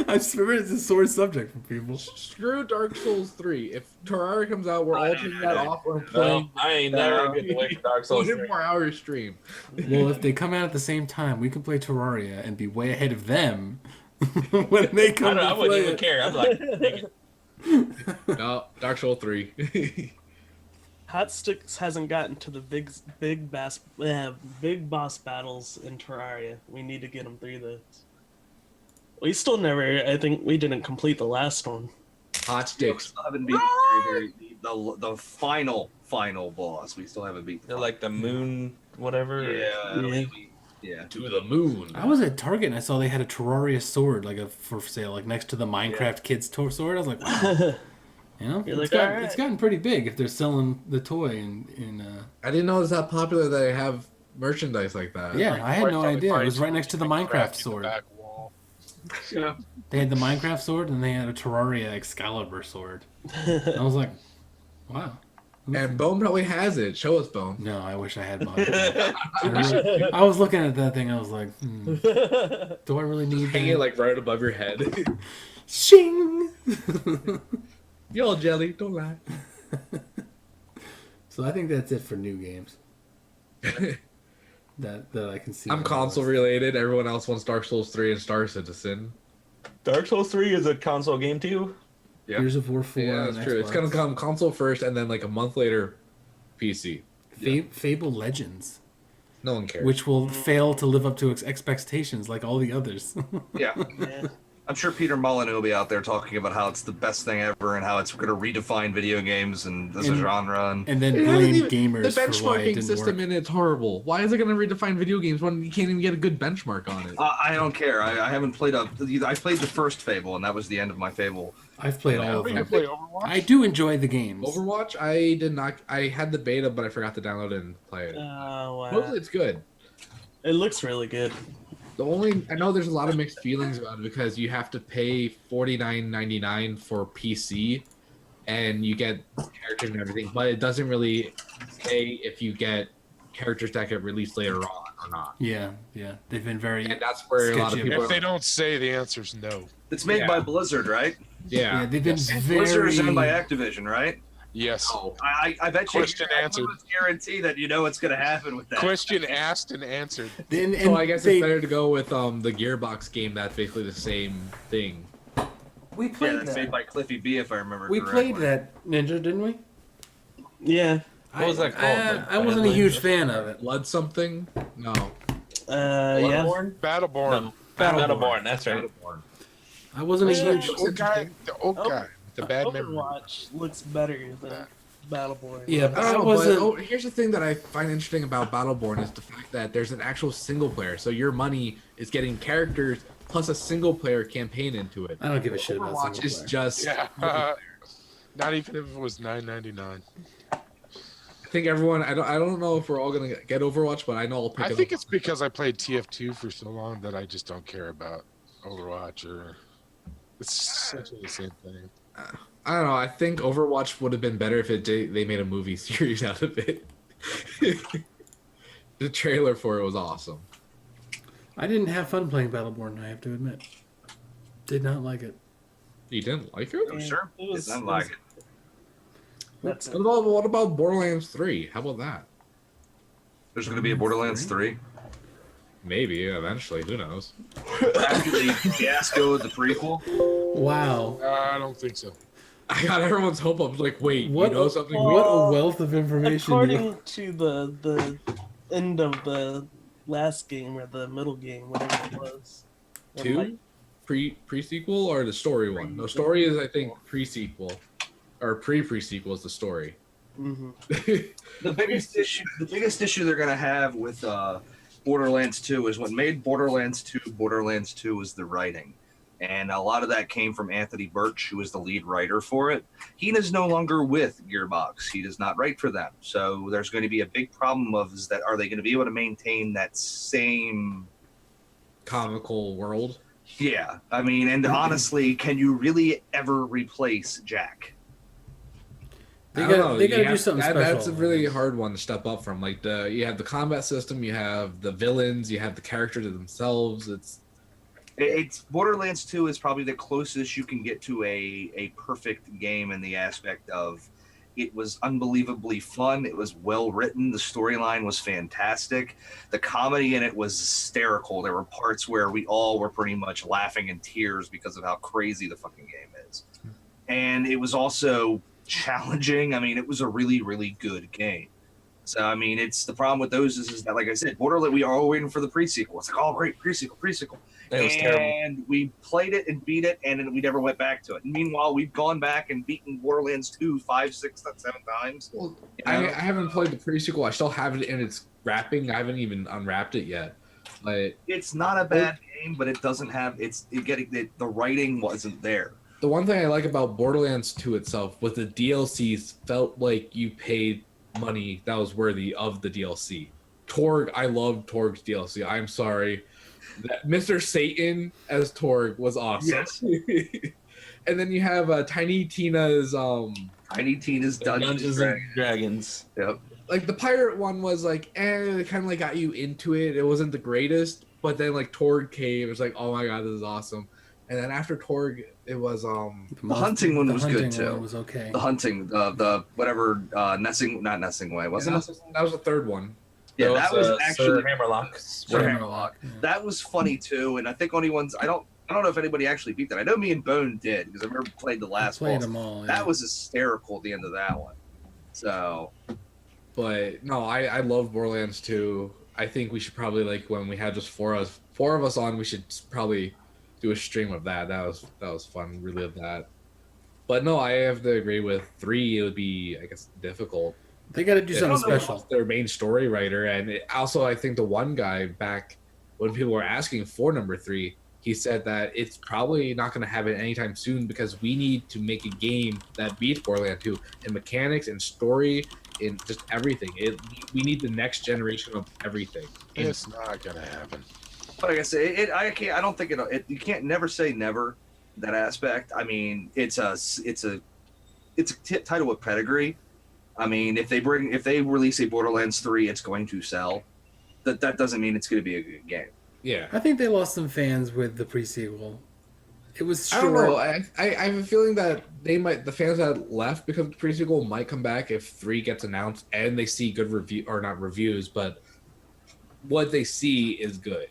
I swear it's a sore subject for people. Screw Dark Souls 3. If Terraria comes out, we're all taking that off. We're No, playing I ain't never getting away from Dark Souls. 100 more hours stream. Well, if they come out at the same time, we can play Terraria and be way ahead of them when they come I to wouldn't play even it. care. I'm like, take it. No, Dark Souls 3. Hot Sticks hasn't gotten to the big boss battles in Terraria. We need to get them through those. We still never. I think we didn't complete the last one. Hot sticks. I haven't beat the final boss. We still haven't beat. They're like the moon, whatever. Yeah. To the moon. I was at Target and I saw they had a Terraria sword for sale, like next to the Minecraft Kids sword. I was like, wow. You know, You're it's like, gotten, "Alright." it's gotten pretty big if they're selling the toy in I didn't know it was that popular that they have merchandise like that. yeah, I had no Probably idea. It find was right next to the Minecraft crafty in sword. the back wall. Yeah. They had the Minecraft sword and they had a Terraria Excalibur sword. I was like, wow. And Bone probably has it. Show us, Bone. No, I wish I had bought it. I was looking at that thing. I was like, do I really need Hang it that? like right above your head. Shing! Yo, Jelly, don't lie. So I think that's it for new games that I can see. I'm on the console list. related. Everyone else wants Dark Souls 3 and Star Citizen. Dark Souls 3 is a console game too. Yeah. Gears of War 4. Yeah, on that's true. It's Xbox. gonna come console first, and then like a month later, PC. Fable Legends, No one cares. which will fail to live up to expectations like all the others. Yeah. Yeah. I'm sure Peter Molyneux will be out there talking about how it's the best thing ever and how it's going to redefine video games and as a And- genre. And and then It hasn't blame even- gamers the for why it benchmarking didn't system work. in it's horrible. Why is it gonna redefine video games when you can't even get a good benchmark on it? I don't care. I haven't played I played the first Fable, and that was the end of my Fable. I've played all of You them. play Overwatch? I do enjoy the games. Overwatch, I did not. I had the beta, but I forgot to download it and play it. Oh wow. Mostly, it's good. It looks really good. The only I know there's a lot of mixed feelings about it because you have to pay $49.99 for PC, and you get characters and everything, but it doesn't really pay if you get characters that get released later on or not. Yeah, they've been very. And that's where a lot of Sketchy people. If they don't say, the answer's no. It's made Yeah. by Blizzard, right? Yeah, they've been Blizzard is owned by very. Activision, right? Yes. Oh, I bet you. Question I answered. almost guarantee that you know what's going to happen with that. Question asked and answered. And so I guess they, it's better to go with the Gearbox game. That's basically the same thing. we Yeah, played that's made by Cliffy B, if I remember We correctly. played that Ninja, didn't we? Yeah. What was that called? I wasn't a huge fan of it. Blood something? No. Yeah. Bloodborne? Battleborn. No. Battleborn, that's right. I wasn't a huge. The old guy. The old guy. The bad memory. Overwatch looks better than Battleborn. Yeah, but I I don't know, wasn't. but here's the thing that I find interesting about Battleborn is the fact that there's an actual single player. So your money is getting characters plus a single player campaign into it. I don't give a shit about Overwatch single is player. just. Yeah. Not even if it was $9.99. I think everyone. I don't know if we're all gonna get Overwatch, but I know I'll pick I it think up. it's because I played TF2 for so long that I just don't care about Overwatch or. It's essentially the same thing. I don't know. I think Overwatch would have been better if they made a movie series out of it. The trailer for it was awesome. I didn't have fun playing Battleborn. I have to admit. Did not like it. You didn't like it? I'm sure. It was- It's unlike it it. That's it. What about Borderlands 3? How about that? There's going to be a Borderlands 3 Maybe eventually. Who knows? after the fiasco of the prequel. Wow. I don't think so. I got everyone's hope up. Like, wait, What you know a- something? What a wealth of information. According to the end of the last game or the middle game, whatever it was. it Two? might- Pre-sequel or the story one? No, story is I think pre-sequel, or pre-sequel is the story. Mhm. The biggest issue they're going to have with Borderlands 2 is what made Borderlands 2 was the writing. And a lot of that came from Anthony Birch, who was the lead writer for it. He is no longer with Gearbox. He does not write for them. So there's going to be a big problem of is that are they going to be able to maintain that same Comical world. Yeah, I mean, and honestly, can you really ever replace Jack? They I don't got know, they you got to do have- something special. That's a really hard one to step up from. Like you have the combat system, you have the villains, you have the characters themselves. It's Borderlands 2 is probably the closest you can get to a perfect game in the aspect of it was unbelievably fun. It was well written. The storyline was fantastic. The comedy in it was hysterical. There were parts where we all were pretty much laughing in tears because of how crazy the fucking game is. And it was also challenging. I mean, it was a really, really good game. So, I mean, it's the problem with those is that, like I said, Borderlands, we are all waiting for the pre-sequel. It's like, oh, great, pre-sequel. It was terrible. And we played it and beat it, and then we never went back to it. And meanwhile, we've gone back and beaten Borderlands 2 5, 6, 7 times. Well, You I know? haven't played the pre-sequel. I still have it in its wrapping. I haven't even unwrapped it yet. But It's not a bad game, but it doesn't have the writing wasn't there. the one thing I like about Borderlands 2 itself was the DLCs felt like you paid money that was worthy of the DLC. Torg, I loved Torg's DLC. I'm sorry. That Mr. Satan as Torg was awesome. Yes. And then you have Tiny Tina's Tiny Tina's Dungeons and Dragons. Dragons. Yep. like the pirate one was like it kind of like got you into it. It wasn't the greatest, but then like Torg came, it was like, oh my god, this is awesome. And then after Torg, it was The hunting one was good, too. One was okay. The hunting, the whatever not Nessing Way, wasn't it? that was the third one. Yeah, that was Sir actually Hammerlock. Sir Hammerlock, yeah. that was funny too, and I think only ones I don't know if anybody actually beat that. I know me and Bone did because I remember played the last Played boss. them all. Yeah. That was hysterical at the end of that one. So But no, I love Borderlands 2. I think we should probably like when we had just four of us on, we should probably do a stream of that. That was fun. Relive that. But no, I have to agree with 3. It would be, I guess, difficult. They got to do If something they lost special. Their main story writer, and also I think the one guy back when people were asking for number 3, he said that it's probably not going to happen anytime soon because we need to make a game that beats Borderlands 2 in mechanics and story, in just everything. We need the next generation of everything. It's not gonna happen. but like I say, I don't think you can't never say never that aspect. I mean, it's a title with pedigree. I mean, if they release a Borderlands 3, it's going to sell. That doesn't mean it's going to be a good game. Yeah. I think they lost some fans with the pre-sequel. It was I short. don't know. I have a feeling that the fans that left because of the pre-sequel might come back if 3 gets announced and they see good not reviews, but what they see is good.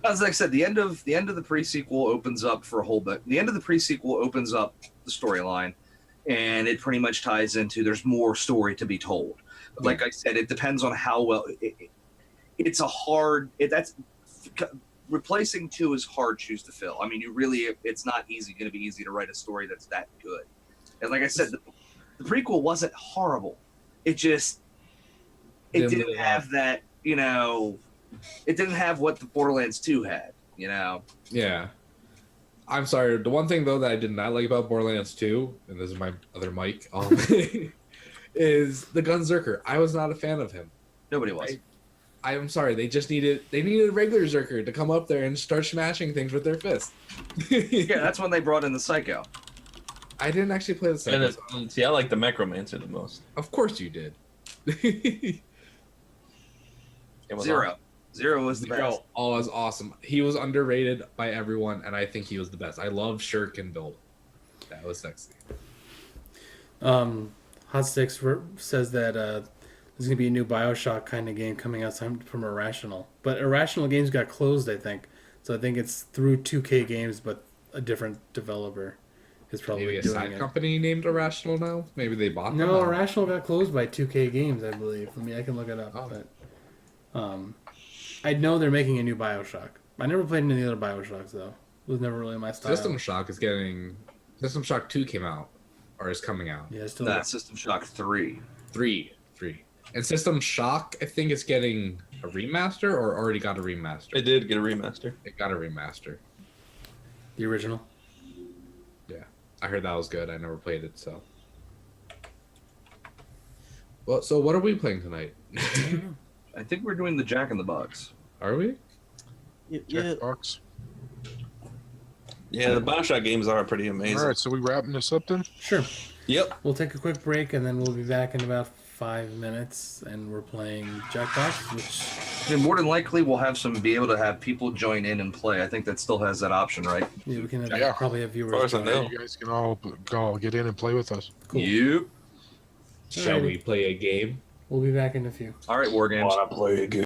As I said, the end of the pre-sequel opens up for a whole bit. The end of the pre-sequel opens up the storyline, and it pretty much ties into there's more story to be told. But like I said, it depends on how well. It's a hard. Replacing 2 is hard shoes to fill. I mean, it's not going to be easy to write a story that's that good. And like I said, the prequel wasn't horrible. It didn't have that, it didn't have what the Borderlands 2 had, Yeah. I'm sorry. The one thing though that I did not like about Borderlands 2, and this is my other mic, is the Gunzerker. I was not a fan of him. Nobody was. I'm sorry. They needed a regular Zerker to come up there and start smashing things with their fists. Yeah, that's when they brought in the Psycho. I didn't actually play the second. See, I like the Necromancer the most. Of course you did. It was Zero. Zero was the best. Oh, was awesome. He was underrated by everyone, and I think he was the best. I love Shuriken build. That was sexy. Hot Sticks says that there's gonna be a new Bioshock kind of game coming out from Irrational, but Irrational Games got closed, I think. So I think it's through 2K Games, but a different developer is probably Maybe a doing side it. company named Irrational now. Maybe they bought them. No, out. Irrational got closed by 2K Games, I believe. I can look it up. Oh. But I know they're making a new Bioshock. I never played any of the other Bioshocks though. It was never really my style. System Shock is getting. System Shock 2 came out, or is coming out. Yeah, it's still. Nah, System Shock 3. 3. And System Shock, I think it's getting a remaster, or already got a remaster. It did get a remaster. It got a remaster. The original. I heard that was good. I never played it, so. Well, so what are we playing tonight? I think we're doing the Jack in the Box. Are we? Yeah, Jackbox. Yeah, the Bioshock games are pretty amazing. All right, so we wrapping this up then? Sure. Yep. We'll take a quick break and then we'll be back in about 5 minutes, and we're playing Jackbox, which And more than likely, we'll be able to have people join in and play. I think that still has that option, right? yeah, we can Yeah. probably have viewers. Of course I join. know. You guys can all get in and play with us. Cool. Yep. Shall Alrighty. we play a game? We'll be back in a few. All right, War Games. Wanna play a game?